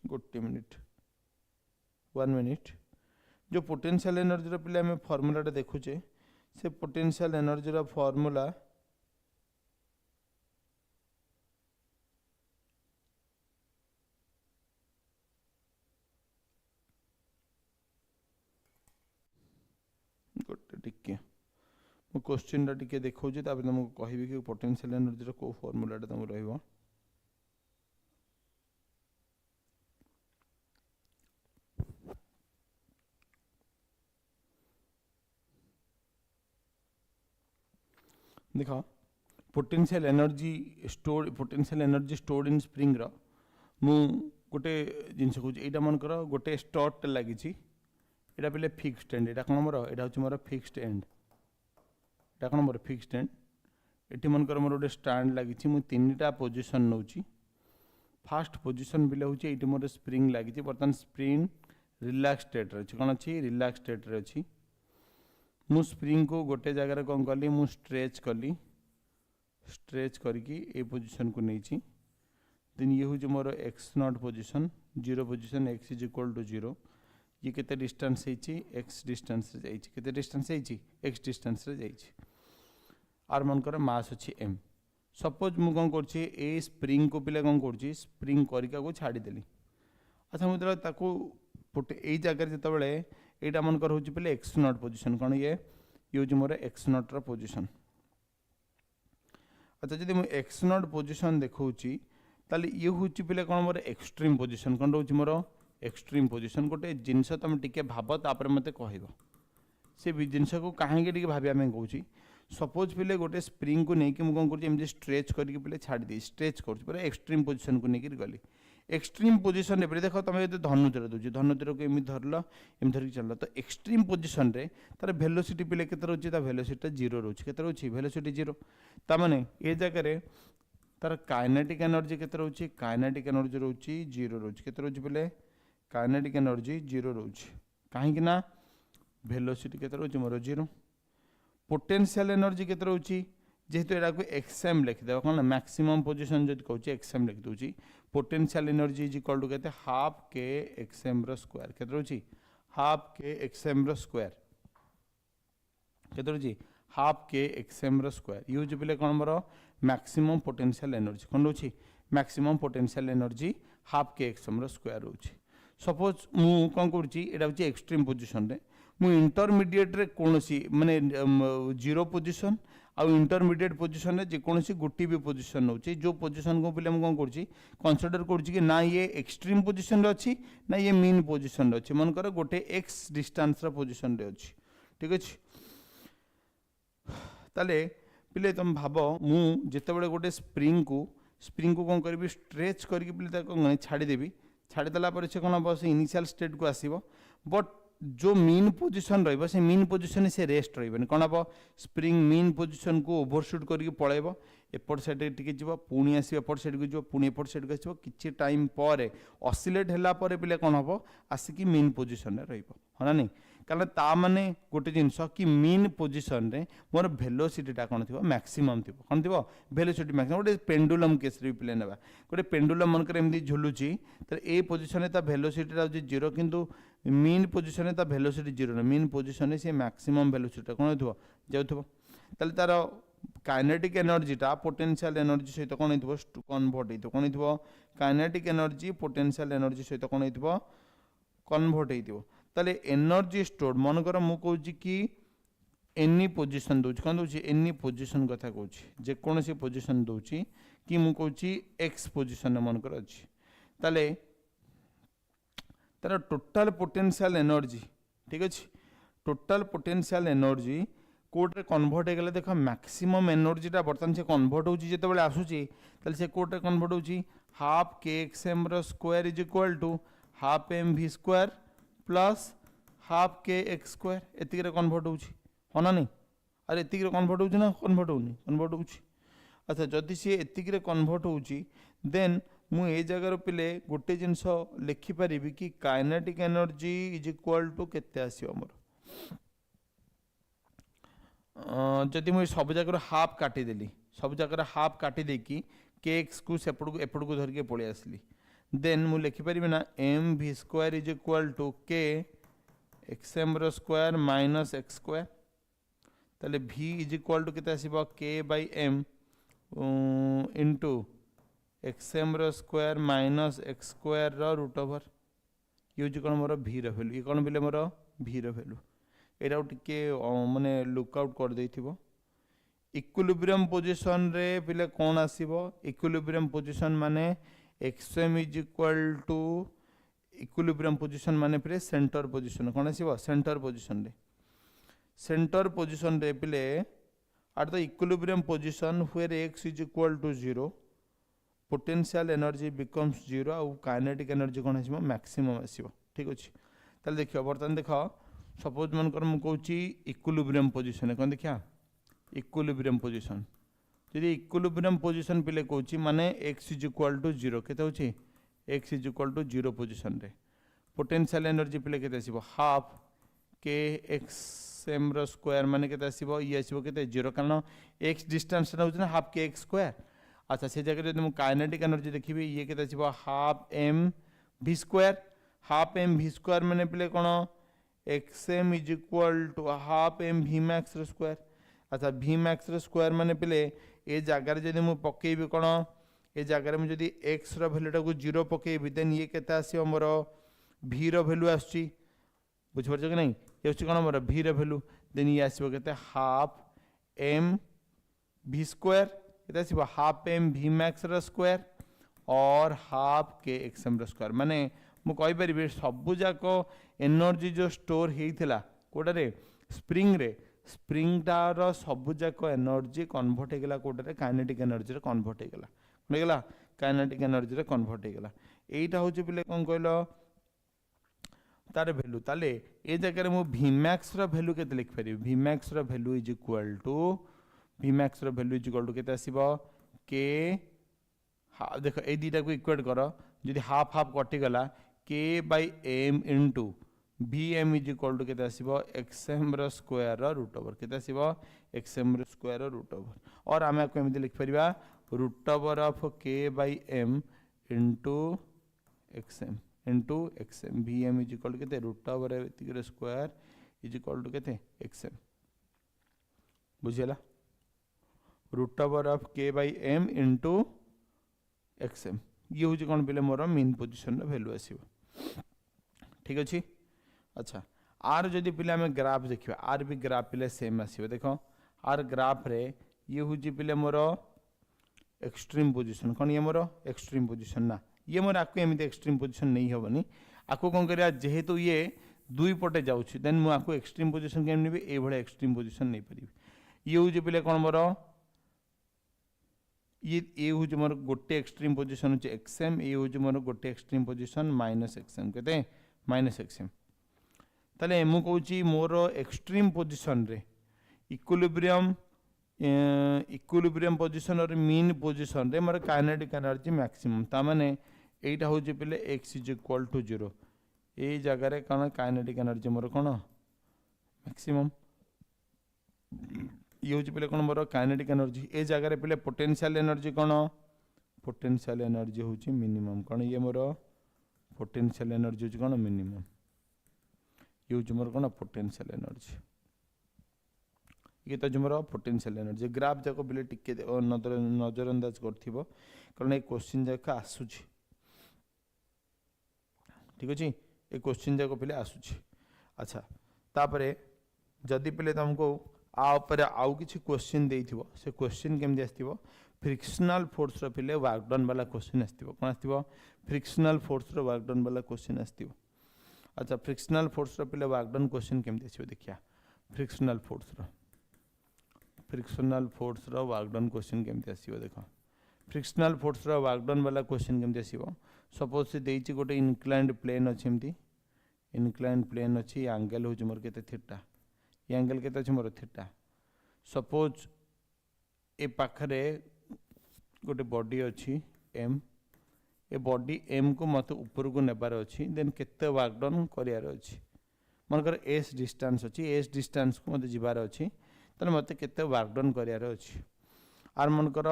गोटे मिनिट 1 मिनिट जो पोटेंशियल एनर्जी पे आम फॉर्मूलाटा देखुचे से पोटेंशियल एनर्जी फॉर्मूला टिके मो क्वेश्चन टा टिके देखौछि तापर तुमको कहबी कि पोटेंशियल एनर्जी रो को फार्मूला टा तुम रहइबो। देखो potential energy stored in spring रो मु गोटे जिनस कहूँ यहाँ मन कर गोटे स्टड लगी यहाँ पे फिक्सड एंड यहाँ कौन मोर यहाँ हूँ मोर फिक्सड एंड यहाँ कौन मोर फिक्सड एंड ये मन कर मोर गोटे स्टैंड लगी मुझे तीन टा पोजिशन नौ फास्ट पोजिशन बिले हूँ ये मोर स्प्रिंग लगी बर्तमान स्प्रिंग रिलैक्स स्टेट अच्छी कौन अच्छी रिलैक्स स्टेट अच्छी मु स्प्रिंग को गोटे जगार कौन कली मु स्ट्रेच करके ये पोजिशन को नहीं देन ये हूँ मोर x nought position zero position x is equal to zero ये केते डिस्टेंस है एक्स डिस्टेंस रे केते डिस्टेंस है एक्स डिस्टेंस रे आर मन कर मास अच्छी एम सपोज मु कौन कर स्प्रिंग को पिले कौन कर स्प्रिंग करिका को छाड़ी देली अच्छा मुझे ताको यही जगह जिते यहाँ मन कर हूँ पे एक्स नॉट पोजिशन कौन ये हूँ मोर एक्स नॉट पोजिशन। अच्छा जब मुझे एक्स नॉट पोजिशन देखी ताले ये हूँ पे कौन मोर एक्सट्रीम पोजिशन कौन रोच मोर एक्सट्रीम पोजिशन गोटे जिनस तुम टे भाव तापर मत कह से जिनस को कहीं भाव कहूँ सपोज पे गोटे स्प्रिंग को लेकिन मुझे कौन कर स्ट्रेच करके पे छाड़ी दी स्ट्रेच कर एक्सट्रीम पोजिशन को लेकर गली एक्सट्रीम पोजिशन रे देख तुम ये धनुतीर दूसरी धनुतीर को एम धरल एम धरिक चल तो एक्सट्रीम पोजिशन रे तार वेलोसिटी पे के रोचे वेलोसिटी जीरो रोचे के रोचे वेलोसिटी जीरो ताने ये जगह तार काइनेटिक एनर्जी के रोचे काइनेटिक एनर्जी रोचे जीरो रोचे के रोचे बोले काइनेटिक एनर्जी जीरो रोचे कहीं वेलोसिटी के रोचे मोर जीरो पोटेंशियल एनर्जी के रोचे जेहेतु यहाँ को एक्सएम लिखिदेव कौन मैक्सिमम पोजिशन जो कहूँ एक्सएम लिख दूसरी potential energy is equal to कहते हाफ के एक्सएम रो स्क्वायर के रोचे हाफ के एक्सएम रो स्क्वायर के रोचे हाफ के एक्सएम रो स्क्वायर यूज पे कौन मोर मैक्सिमम पोटेंशियल एनर्जी कौन रोचे maximum potential energy half K X M रो स्क्वायर रोचे सपोज मु कौन कर एक्सट्रीम पोजिशन रे मु इंटरमीडिएट रे कौन माने जीरो पोजिशन आउ इंटरमीडिएट पोजिशन रे जेकोसी गोटी भी पोजिशन नौ जो पोजिशन को पिले कौन कर कनसीडर कर ना ये एक्सट्रीम पोजिशन रे अच्छी ना ये मीन पोजिशन रे अच्छी मन कर गोटे एक्स डिस्टेंस रो पोजिशन रे अच्छी ठीक अच्छे ताले पिले तुम भाव मु जिते गोटे स्प्रिंग को कौन करी स्ट्रेच करके छाड़देवी छाड़देला से कौन हम से इनिशियल स्टेट को आसब बट जो मीन पोजिशन रही से मीन पोजिशन से रेस्ट रही कौन हम स्प्रिंग मीन पोजिशन को ओभरशूट करके पलैब एपट साइड टे जी पुणी आस एपट साइड को जी पुणी एपट साइड को आसो कि टाइम पर ऑसिलेट है पे कौन हम आसिक मीन पोजिशन रे हाँ नहीं कारण ता माने गोटे जिनस कि मीन पोजिशन रे मोर वेलोसिटीटा कौन थी मैक्सिमम थी कौन थी वेलोसिटी मैक्सिमम गोटे पेंडुलम केस रे पे ना गोटे पेंडुलम मनकर एमती झुलुची तो ये पोजिशन वेलोसिटीटा हूँ जीरो किंतु मीन पोजिशन वेलोसिटी जीरो ना मीन पोजिशन से मैक्सिमम वेलोसिटी कौन हो जाऊ तार काइनेटिक एनर्जीटा पोटेंशियल एनर्जी सहित कौन हो कन्वर्ट हो कौन हो काइनेटिक एनर्जी पोटेंशियल एनर्जी सहित कौन हो कन्वर्ट हो ताले एनर्जी स्टोर्ड मन कर मु कहूँ कि एनी पोजिशन दूसरी कौन दूसरी एनी पोजिशन कथा कहूँ जेकोसी पोजिशन दूसरी कि मु कहूँ एक्स पोजिशन मन कर अच्छी ताले तार टोटाल पोटेंशियल एनर्जी ठीक अच्छे टोटाल पोटेंशियल एनर्जी कोर्टे कन्वर्ट हो गला देख मैक्सिमम एनर्जीटा बर्तमान से कन्वर्ट हो जिते आसूसी से कोर्टे कन्वर्ट हो हाफ के एक्सएम रो square is equal to half M V square plus half K X square एतिक कन्वर्ट हो हाँ ना नहीं अरे एतिक कन्वर्ट हो ना कन्वर्ट होनी कन्वर्ट हो अच्छा जदि सी एतिक कन्वर्ट हो देन मु ए जगार पे गोटे जिनस लिखिपारि कि kinetic energy is equal to केते आसीबो मोर जदि मुझे सब जगह हाफ काटिदेली सब जगह हाफ काटी देकी के एक्स को एपट को धरिके पलि आसली देन मु लिखिपारि ना M V square is equal to K X M रो स्क्वायर माइनस एक्स स्क्वायर ताले v इज इक्वल टू केते आसीबो K by M into X M रो स्क्वायर माइनस एक्स स्क्वायर रो रूट ओवर ये कौन मोर v रो वैल्यू ये कौन बोले मोर v रो वैल्यू एटा टिके माने लुकआउट कर देथिबो इक्विलिब्रियम पोजीशन रे पिले कोन आसीबो इक्विलिब्रियम पोजीशन माने xm is equal to equilibrium position माने पिले सेंटर पोजीशन कोन आसीबो सेंटर पोजीशन रे पिले at the equilibrium position where x is equal to 0 potential energy becomes 0 और kinetic energy कोन आसीबो मैक्सिमम आसीबो ठीक अछि ताले देखियो बर्तन देखो सपोज मन कर मु कहूची इक्विलिब्रियम पोजीशन कोन देखिया इक्विलिब्रियम पोजीशन यदि इक्विलिब्रियम पोजीशन पिले कहूची माने x is equal to 0 केते होची x is equal to 0 position रे पोटेंशियल एनर्जी पिले केते आसीबो हाफ के x एम रो स्क्वायर माने केते आसीबो ई आसीबो केते 0 कारण x डिस्टेंस रहउछ ना हाफ के x स्क्वायर अच्छा से जगह जदि मु काइनेटिक एनर्जी देखिबी ये केते आसीबो हाफ m v स्क्वायर माने पिले कोन xm is equal to half m v max रो स्क्वायर अच्छा v max रो स्क्वायर माने पिले ए जगह जदि मु पकेबी कोन ए जगह में जदि x रो वैल्यू टाको 0 पकेबी देन ये केते आसीबो मोर v रो वैल्यू आछी बुझ परछ कि नहीं ये होची कोन मोर v रो वैल्यू देन ये आसीबो केते हाफ m v स्क्वायर केते आसीबो हाफ m v max रो स्क्वायर और हाफ के xm रो स्क्वायर माने मु कहि परिबे सब जाको एनर्जी जो स्टोर हेइथिला कोडा रे स्प्रिंग टार सब जाको एनर्जी कन्वर्ट हेगला कोडा रे काइनेटिक एनर्जी रे कन्वर्ट हेगला काइनेटिक एनर्जी रे कन्वर्ट हेगला एटा होची पिले कोन कहलो तार वैल्यू ताले ए जगह मु Vmax रो वैल्यू केते लिख परिबे Vmax रो वैल्यू इज इक्वल टू केते आसीबो के देखो ए दीटा को इक्वेट करो जदि हाफ हाफ कटि गला k by m into vm is equal to केते आसीबो xm रो स्क्वायर रो रूट ओवर केते आसीबो xm रो स्क्वायर रो रूट ओवर और आमे को एमिति लिख परिबा root over of k by m into xm vm is equal to केते रूट ओवर एतिक स्क्वायर इज इक्वल टू केते xm बुझियला root over of k by m into xm ये होची कोन पिले मोर मीन पोजीशन रो वैल्यू आसीबो ठीक अछि अच्छा आर जदि पिले हमें ग्राफ देखिबा आर भी ग्राफ पिले सेम आसीबो देखो आर ग्राफ रे ये होची पिले मोर एक्सट्रीम पोजीशन कोन ये मोर एक्सट्रीम पोजीशन ना ये मोर आको एमिते एक्सट्रीम पोजीशन नहीं होबनी आको कोन करिया जेहेतु ये दुई पटे जाउछि देन मु आको एक्सट्रीम पोजीशन केम नेबी ए भळे एक्सट्रीम पोजीशन नहीं परिबी ये होची पिले कोन मोर ये होची मोर गोटे एक्सट्रीम पोजीशन होची xm ये होची मोर गोटे एक्सट्रीम पोजीशन -xm केते -xm तले मु कहूची मोर एक्सट्रीम पोजीशन रे इक्विलिब्रियम पोजीशन और मीन पोजीशन रे मोर काइनेटिक एनर्जी मैक्सिमम ता माने एटा होची पिले x इज इक्वल टू 0 ए जगह रे कोन काइनेटिक एनर्जी मोर कोन मैक्सिमम ये होची पिले कोन मोर काइनेटिक एनर्जी ए जगह रे पिले पोटेंशियल एनर्जी कोन पोटेंशियल एनर्जी होची मिनिमम कोन ये मोर पोटेंशियल एनर्जी होची कोन मिनिमम ये होची मोर कोन पोटेंशियल एनर्जी ये तो मोर पोटेंशियल एनर्जी ग्राफ जाको पिले टिके नजर अंदाज करथिबो कारण ए क्वेश्चन जाका आसुची ठीक अछि ए क्वेश्चन जाको पिले आसुची अच्छा तापरे जदि पिले तुमको आ ऊपर आउ किछि क्वेश्चन देइथिबो से क्वेश्चन केम दे आस्तिबो फ्रिक्शनल फोर्स रो पिले वर्क डन वाला क्वेश्चन आस्तिबो कोन आस्तिबो फ्रिक्शनल फोर्स रो वर्क डन वाला क्वेश्चन आस्तिबो अच्छा फ्रिक्शनल फोर्स रो पिले वर्क डन क्वेश्चन केम देसिबो देखिया फ्रिक्शनल फोर्स रो वर्क डन क्वेश्चन केम देसिबो देखो फ्रिक्शनल फोर्स रो वर्क डन वाला क्वेश्चन केम देसिबो सपोज से देइछि गोटे इंक्लाइंड प्लेन अछि एमती इंक्लाइंड प्लेन अछि एंगल होछि मोर केते थीटा ये एंगल केते अछि मोर थीटा सपोज ए पाखरे गोटे बॉडी अछि m ए बॉडी m को मत ऊपर को नेबार अछि देन केते वर्क डन करियार अछि मन कर s डिस्टेंस अछि s डिस्टेंस को मत जिबार अछि तने मते केते वर्क डन करियार अछि आर मन कर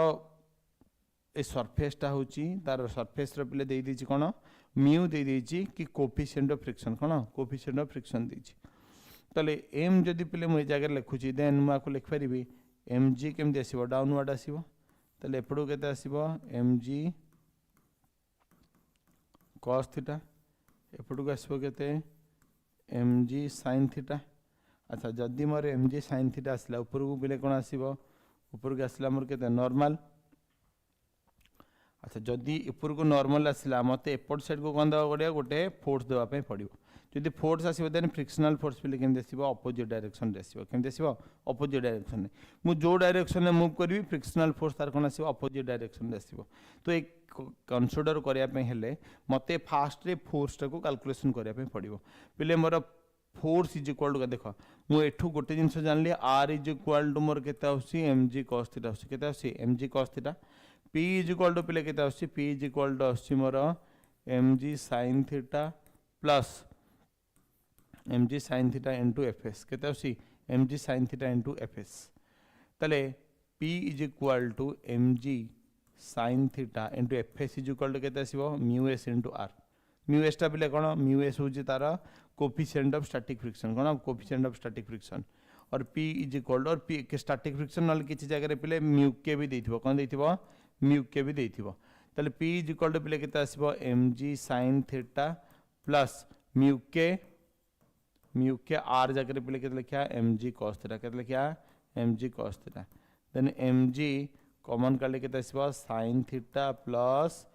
ए सरफेस टा होची तार सरफेस रे पिले देई दिछि कोन म्यू देई दिछि कि कोएफिशिएंट ऑफ फ्रिक्शन कोन कोएफिशिएंट ऑफ फ्रिक्शन दिछि तले m जदि पिले म जगह लिखुची देन म को लिख परिबी mg केम देसिबो डाउनवर्ड आसीबो तले एपडो केते आसीबो mg cos थीटा एपडो को आसीबो केते mg sin थीटा अच्छा जदि मोर एम जी साइन थीटा आसला ऊपर को पिले कौन आसो ऊपर को आसला मोर के नॉर्मल। अच्छा जदि ऊपर को नॉर्मल आसला मत एपट साइड को कौन देवा पड़ो गोटे फोर्स देवाई पड़ो जदि फोर्स आसो देन फ्रिक्शनल फोर्स पिले केमती आसो अपोजिट डायरेक्शन रे आसो केमती आसो अपोजिट डायरेक्शन में मु जो डायरेक्शन में मूव करी फ्रिक्शनल फोर्स तार कौन आसो अपोजिट डायरेक्शन रे आसो। तो एक कनसिडर करने हेले मते फास्ट रे फोर्स टाको कैलकुलेशन करने पड़ो पिले मोर फोर्स इज इक्वल टू देख मुझे गोटे जिन जानली आर इज इक्वल टू मोर k M G cos theta के M G cos theta p is equal to पिले k p is equal to आस मोर एम जी साइन थीटा प्लस एम जी sine theta into f s k M G sine theta into f s ताले p is equal to M G sine theta into f s is equal to के mu s into r mu s टा पिले कौन mu s हूँ तार coefficient of static friction कौन coefficient of static friction और p is equal to और p static friction ना किसी जगह पिले म्यू के भी देथिबो कौन देथिबो म्यू के भी देथिबो ताले पी इज इक्वल टू पिले केते आसीबो एम जी साइन थीटा प्लस म्यू के आर जगह पिले केते लिखा एम जी कॉस थीटा केते लिखा एम जी cos theta then M G common काले केते आसीबो साइन थीटा प्लस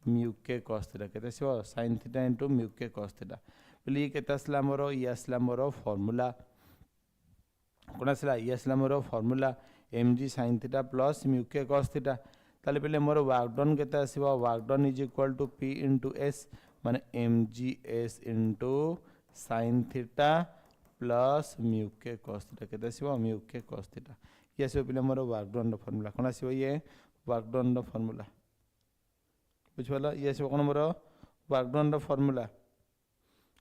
म्यू के कॉस थीटा केते आसीबो साइन थीटा इनटू म्यू के कॉस थीटा पहले ये केते आसला मोर ये आसला मोर फार्मूला कौन आसला ये आसला मोर फार्मूला एम जी साइन थीटा प्लस म्यू के कॉस थीटा ताले पहले मोर वर्क डन केते आसीबो work done is equal to p into s माने m g s into sine theta plus mu के कॉस थीटा केते आसीबो म्यू के कॉस थीटा ये आसीबो पहले मोर वर्क डन रो फार्मूला कौन आसीबो ये वर्क डन रो फार्मूला बुझिपाला ये आसीबो कौन मोर वर्क डन रो फार्मूला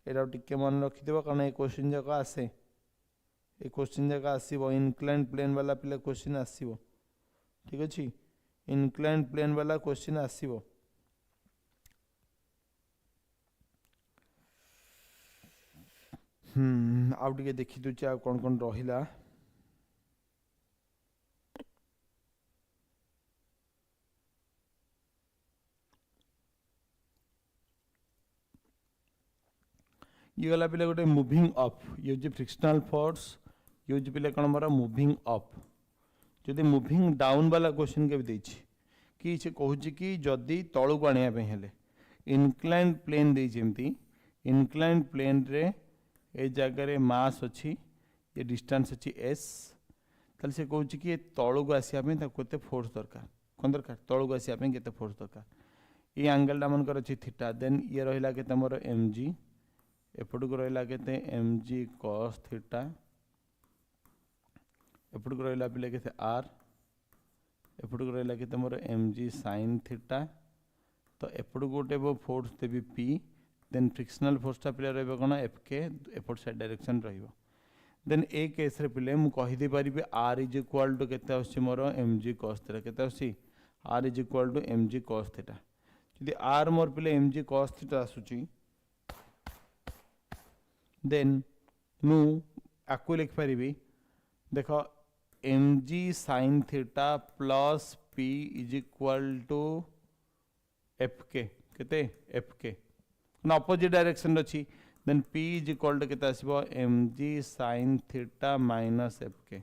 एटा टिके मन रखिदेव कारण ये क्वेश्चन जाक आसे ये क्वेश्चन जाक आसीबो इनक्लाइन प्लेन वाला पिले क्वेश्चन आसीबो ठीक अछि इनक्लाइन प्लेन वाला क्वेश्चन आसीबो आउ टिके देखि दुचे आ कोन कोन रहिला ये गला पिले गोटे मूविंग अप ये जो फ्रिक्शनल फोर्स ये जो पिले कौन मोर मूविंग अप जदि मूविंग डाउन वाला क्वेश्चन के भी कि से कहूँ कि जदि तलू को आने हेले इनक्लाइन प्लेन देमती इनक्लाइन प्लेन रे ए जगह मास अच्छी ये डिस्टेंस अच्छी एस ताले से कहूँ कि तलू को आसापी केते फोर्स दरकार कौन दरकार तलू को आसापी केते फोर्स दरकार ये एंगल टा मनकर अच्छी थीटा देन ये रहा के मोर एम जी एपट को रहा के एम जी कॉस थीटा एपट को रहा पिले के आर एपट को रहा के मोर एम जी साइन थीटा तो एपट को गोटे फोर्स देवी पी देन फ्रिक्शनल फोर्सटा पिले रही कौन एफ के एपट साइड डायरेक्शन रहिबो देन ए केस रे पिले मु कहि दे परिबे आर इज इक्वल टू केते आसी मोर एम जी कॉस थीटा केते आसी r is equal to M G cos theta यदि आर मोर पिले एम जी कॉस थीटा आसुची देन मु आकु लिख पारिबी देख m ji sine theta plus p is equal to f k केते एफ के अपोजिट डायरेक्शन अच्छी then p is equal to केते आसीबो एम जी sine theta minus F k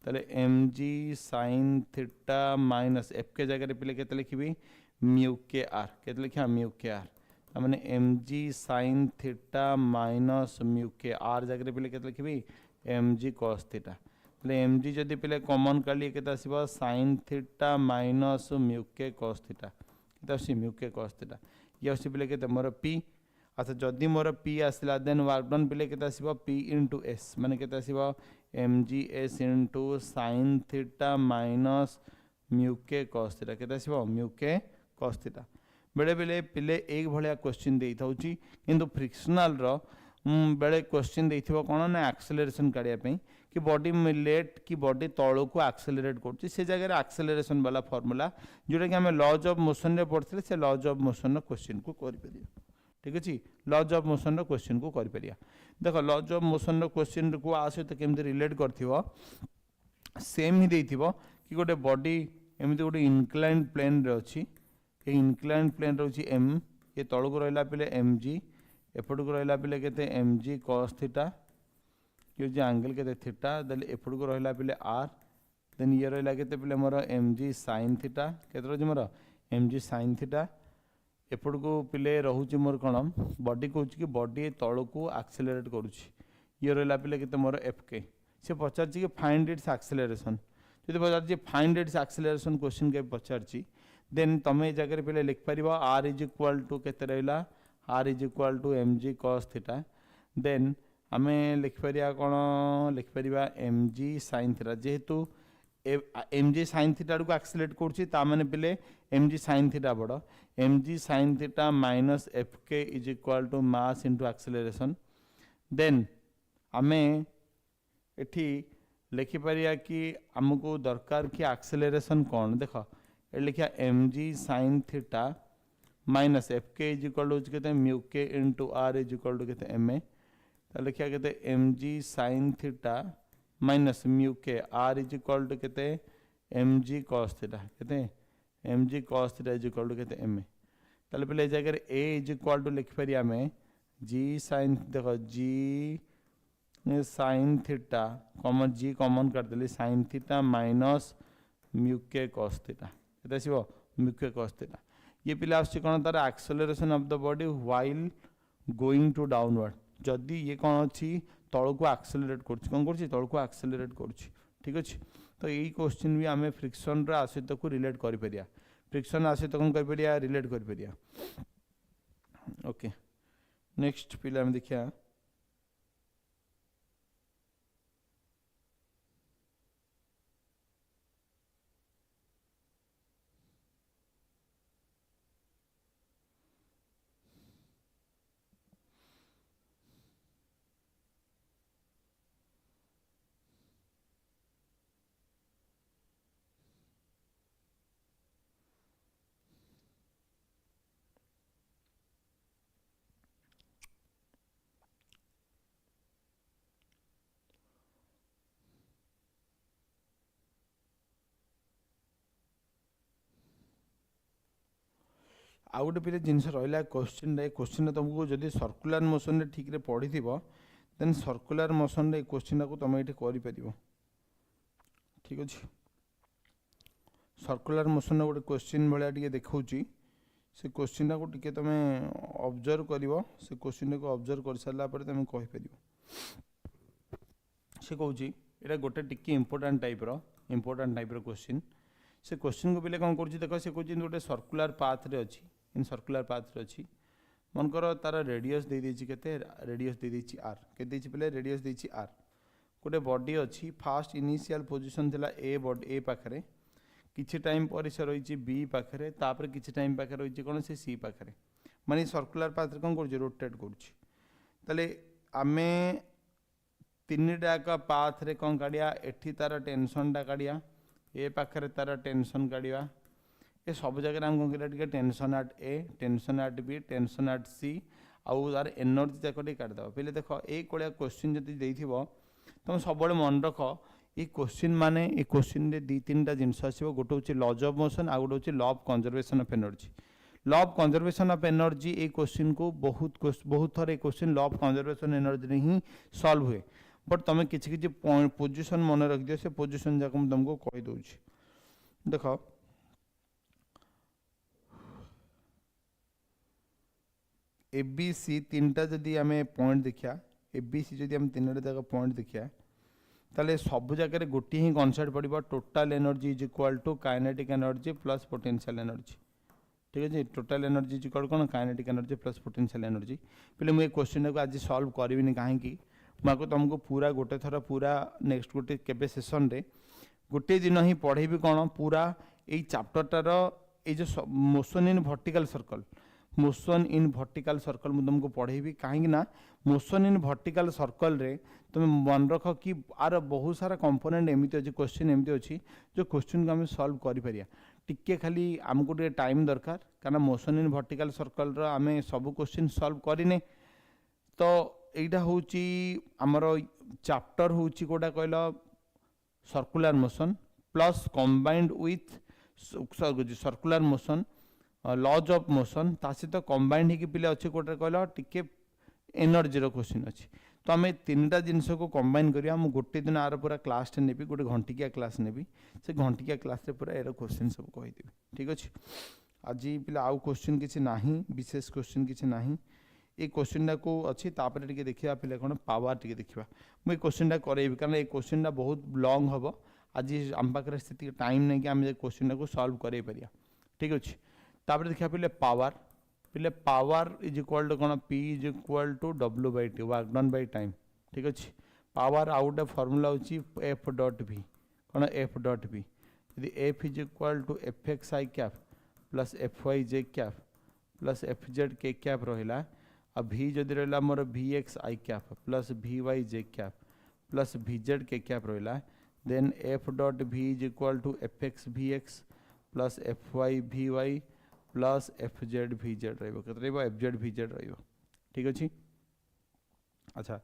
ताले M G sine theta minus F के जगह पिले केते लिखिबी mu के आर केते लिखा म्यू के आर मैंने एम जी साइन थीटा माइनस म्यू के आर जगह पिले केते लिखिबी एम जी कॉस थीटा ताले एम जी जदि पिले कॉमन काली केते आसीबो साइन थीटा माइनस म्यू के कॉस थीटा केते आसी म्यू के कॉस थीटा ये आसी पिले केते मोर पी अच्छा जदि मोर पी आसला देन वर्क डन पिले केते आसीबो पी इंटू एस माने केते आसीबो m g s into sine theta minus mu के कॉस थीटा केते आसीबो म्यू के कॉस थीटा बेले बेले पिले एक भाया क्वेश्चन दे था किंतु फ्रिक्शनल बेले क्वेश्चन दे कौन ना एक्सेलरेशन काढ़ापी कि बॉडी लेट कि बॉडी तौल को एक्सेलरेट कर से जगह एक्सेलरेशन वाला फॉर्मूला जोटा कि आम लॉज ऑफ मोशन रे पढ़ते से लॉज ऑफ मोशन क्वेश्चन को कर ठीक अच्छे लॉज ऑफ मोशन क्वेश्चन को कर देख लॉज ऑफ मोशन क्वेश्चन को आ सहित केमती रिलेट कर सेम ही देथिबो कि गोटे बॉडी एमती गोटे इनक्लाइन प्लेन रे अच्छी इनक्लाइन प्लेन रोची एम ये तौल को रहा पे एम जी एपट को रहा पे के एम जी कॉस थीटा ये जो एंगल के थीटा देन एपड़ को रहा पे आर देन ये रहा के पे मोर एम जी साइन थीटा के मोर एम जी साइन थीटा एपड़ को पे रोच मोर कौन बॉडी कौच कि बॉडी तल को एक्सेलरेट करुच्ची ये रहा पे के मोर एफ के सी पचार कि फाइंड इट्स एक्सेलरेशन जो पचार फाइंड इट्स एक्सेलरेशन क्वेश्चन के पचार देन तुम ये जगह पे लिखिपर आर इज इक्वाल टू के रहा r is equal to M G cos theta then आम लिखिपर कौन लिखिपर एम जी साइन थीटा जेहेतु एम जी साइन थीटा को एक्सेलरेट करें पे एम जी साइन थीटा बड़ एम जी साइन थीटा माइनस एफ के is equal to mass into acceleration then आम एठी लिखिपर कि आमको दरकार कि एक्सेलरेशन कौन देख ये लिखा एम जी साइन थीटा माइनस एफ के इज इक्वाल टू के mu K into R is equal to के एम ए लिखा के M G sine theta minus mu के आर इज इक्वाल टू के एम जी कॉस थीटा के M G cos theta is equal to के M A ताले पे जगह ए इज इक्वाल टू लिखिपर आम जी साइन देख जी साइन थीटा कॉमन जी common करदेली साइन थीटा माइनस म्यू के कॉस थीटा आसो म्यू के कॉस थीटा ये पिले आस कौन तार acceleration of the body while going to downward जदि ये कौन अच्छी तल को एक्सेलरेट कर कौन कर तल को एक्सेलरेट कर ठीक अच्छे तो यही क्वेश्चन भी आम फ्रिक्शन आश्रित को रिलेट कर फ्रिक्शन आश्रित कौन कर रिलेट कर ओके नेक्स्ट पिले आम देखिए आउ गोटे पे जिन रहा क्वेश्चन तुमको जब सर्कुलर मोशन ठीक रे पढ़ी देन सर्कुलर मोशन रे क्वेश्चन को तुम ये कर ठीक अच्छे सर्कुलर मोशन गोटे क्वेश्चन भाया देखा से क्वेश्चन को टी तुम ऑब्जर्व कर से क्वेश्चन को ऑब्जर्व कर सारापर तुम कहीपर से कौन यहाँ गोटे टी इंपोर्टाट टाइप क्वेश्चन से क्वेश्चन को पे कौन कर देख से कौन गोटे सर्कुलर पाथ रे अच्छी इन सर्कुलर पाथ रे अच्छी मनकर तार रेडियस दे देछि केते रेडियस दे देछि आर केते पे रेडियस देछि आर गोटे बॉडी अच्छी फास्ट इनिशियल पोजीशन थिला ए बॉडी ए पाखरे किछि टाइम पर से रही बी पाखरे तापर किछि टाइम पाखे रही कौन से सी पाखरे माने सर्कुलर पाथ रे कौन कर रोटेट कर आमे तीनटा का पाथ रे कौन काढ़िया एठी तार टेंशन टा काढ़िया ए पाखरे तार टेंशन काढ़िया ये सब जगह आम कौन करिया tension at A tension at B tension at C आउ तार एनर्जी जाक काटिदेव पे देख ये क्वेश्चन जब तुम सब मन रख ये क्वेश्चन माने ये क्वेश्चन रे दी तीन जिनस आसो गोटे हूँ लॉज ऑफ मोशन आ गोटे हूँ law of conservation of energy law of conservation of energy ये क्वेश्चन को बहुत थर ये question law of conservation energy he solve हुए बट तुम किसी पोजिशन मन रख दियो से पोजिशन जाक तुमको कहीदे देख ए बी सी तीन टा जदि आम पॉइंट देखा ए बी सी जदि आम तीन जगह पॉइंट देखा ताले सब जगह गोटे ही कनसेप्ट पड़ो total energy is equal to kinetic energy plus potential energy ठीक अच्छे टोटाल एनर्जी इज इक्वाल कौन kinetic energy plus potential energy पे मुझे क्वेश्चन को आज सॉल्व करी कहीं मुझे तुमको पूरा गोटे थर पूरा नेक्स्ट गोटे केबे सेशन रे गोटे दिन ही पढ़ेबी कौन पूरा यही चैप्टरटार ये जो motion in vertical circle motion in vertical circle मुझे तुमको पढ़ेबी कहीं मोशन इन वर्टिकल सर्कल रे तुम मन रख कि आर बहुत सारा कंपोनेंट एमती अच्छी क्वेश्चन एमती अच्छी जो क्वेश्चन को आम सॉल्व करें टिके खाली आमको टे टाइम दरकार कारण मोशन इन वर्टिकल सर्कल आम सब क्वेश्चन सॉल्व करें तो यहाँ हूँ आमर चैप्टर हूँ कौटा कहल circular motion plus combined with circular motion laws of motion ता सहित कंबाइंड होगी पिले अच्छे कौटे कहल टिके एनर्जी क्वेश्चन अच्छी तो आम तीनटा जिनस को कंबाइन करिया मु गोटे दिन आर पूरा क्लास टे नेबी गोटे घंटिकिया क्लास नेबी से घंटिकिया क्लास रे पूरा एरो क्वेश्चन सब कहिदेबी ठीक अछि। आज पिला आउ क्वेश्चन किछि नाही विशेष क्वेश्चन किछि नाही ए क्वेश्चन को अच्छी तापर टिके देखिया पिला कोन पावर टिके देखिबा मु ए क्वेश्चन टा करेबी कारण ए क्वेश्चन टा बहुत लॉन्ग हबो आज आम पाखरे स्थिति टाइम नहीं कि आम क्वेश्चन को सॉल्व करे परिया ठीक अछि। तापर देखिया पिले पावर इज इक्वल टू कौन P is equal to W by T work done by time ठीक अच्छे। पावर आउ गोटे फर्मूला होची एफ डॉट भी कौन एफ डॉट भी यदि F is equal to F X I cap plus F Y J cap plus F Z K cap रहा आ भी जदि रहा मोर V X I cap plus V Y J cap plus V Z K cap रहा then F dot V is equal to F X V X plus F Y V Y plus F Z V Z रहा F Z V Z रहा ठीक अच्छे। अच्छा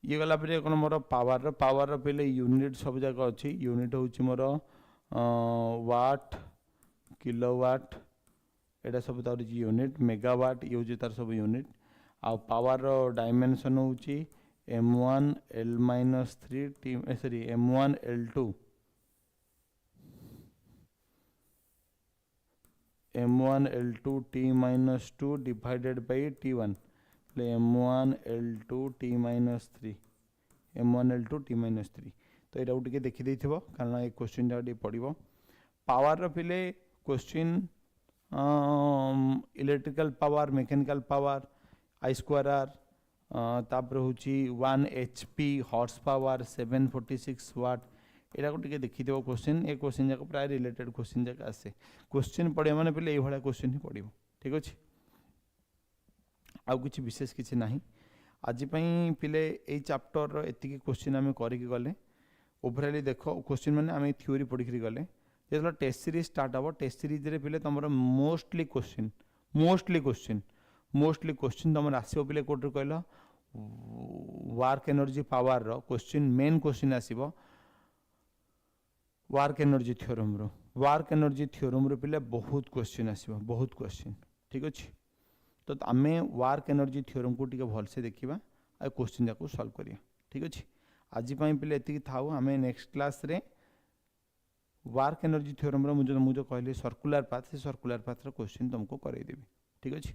ये गला पे कौन मोर पावर पे यूनिट सब जाक अच्छी यूनिट हूँ मोर वाट किलोवाट एटा सब तार यूनिट मेगावाट ये हूँ तार सब यूनिट आ पावर डायमेंशन हूँ m1 l-3 T sorry m1 l2 m1 l2 t-2 divided by t1 m1 l2 t-3 m1 l2 t-3 तो यहाँ टे देखी कारण ये क्वेश्चन टा पड़ो पावर पिले question electrical power mechanical power I square R तापर हूँ 1 HP हॉर्स पावर 746 वाट यहाँ को देखी क्वेश्चन ए क्वेश्चन जाक प्राय रिलेटेड क्वेश्चन जाक आसे क्वेश्चन पढ़े मैंने पे ये क्वेश्चन ही पड़ो ठीक अच्छे। आउ किसी विशेष किसी ना आज पिले ये चैप्टर एति क्वेश्चन आम करके गले ओभराली देख क्वेश्चन मैंने आम थ्योरी पढ़ी गले जो टेस्ट सीरीज स्टार्ट हम टेस्ट सीरीज रे पिले तुम मोस्टली क्वेश्चन तुम आसो पिले कौट कहल वर्क एनर्जी पावर रो क्वेश्चन मेन क्वेश्चन आसो वर्क एनर्जी थ्योरम रो पिले बहुत क्वेश्चन आसो बहुत क्वेश्चन ठीक अच्छे। तो आम वर्क एनर्जी थ्योरम को टिके भलसे देखा आ क्वेश्चन जाक सॉल्व करिया ठीक अच्छे। आज पिले एति थाउ आम नेक्स्ट क्लास रे वर्क एनर्जी थ्योरम रो मुझे कहली सर्कुलर पाथ से सर्कुलर पाथ रो क्वेश्चन तुमको करदेवी ठीक अच्छे।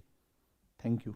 Thank you.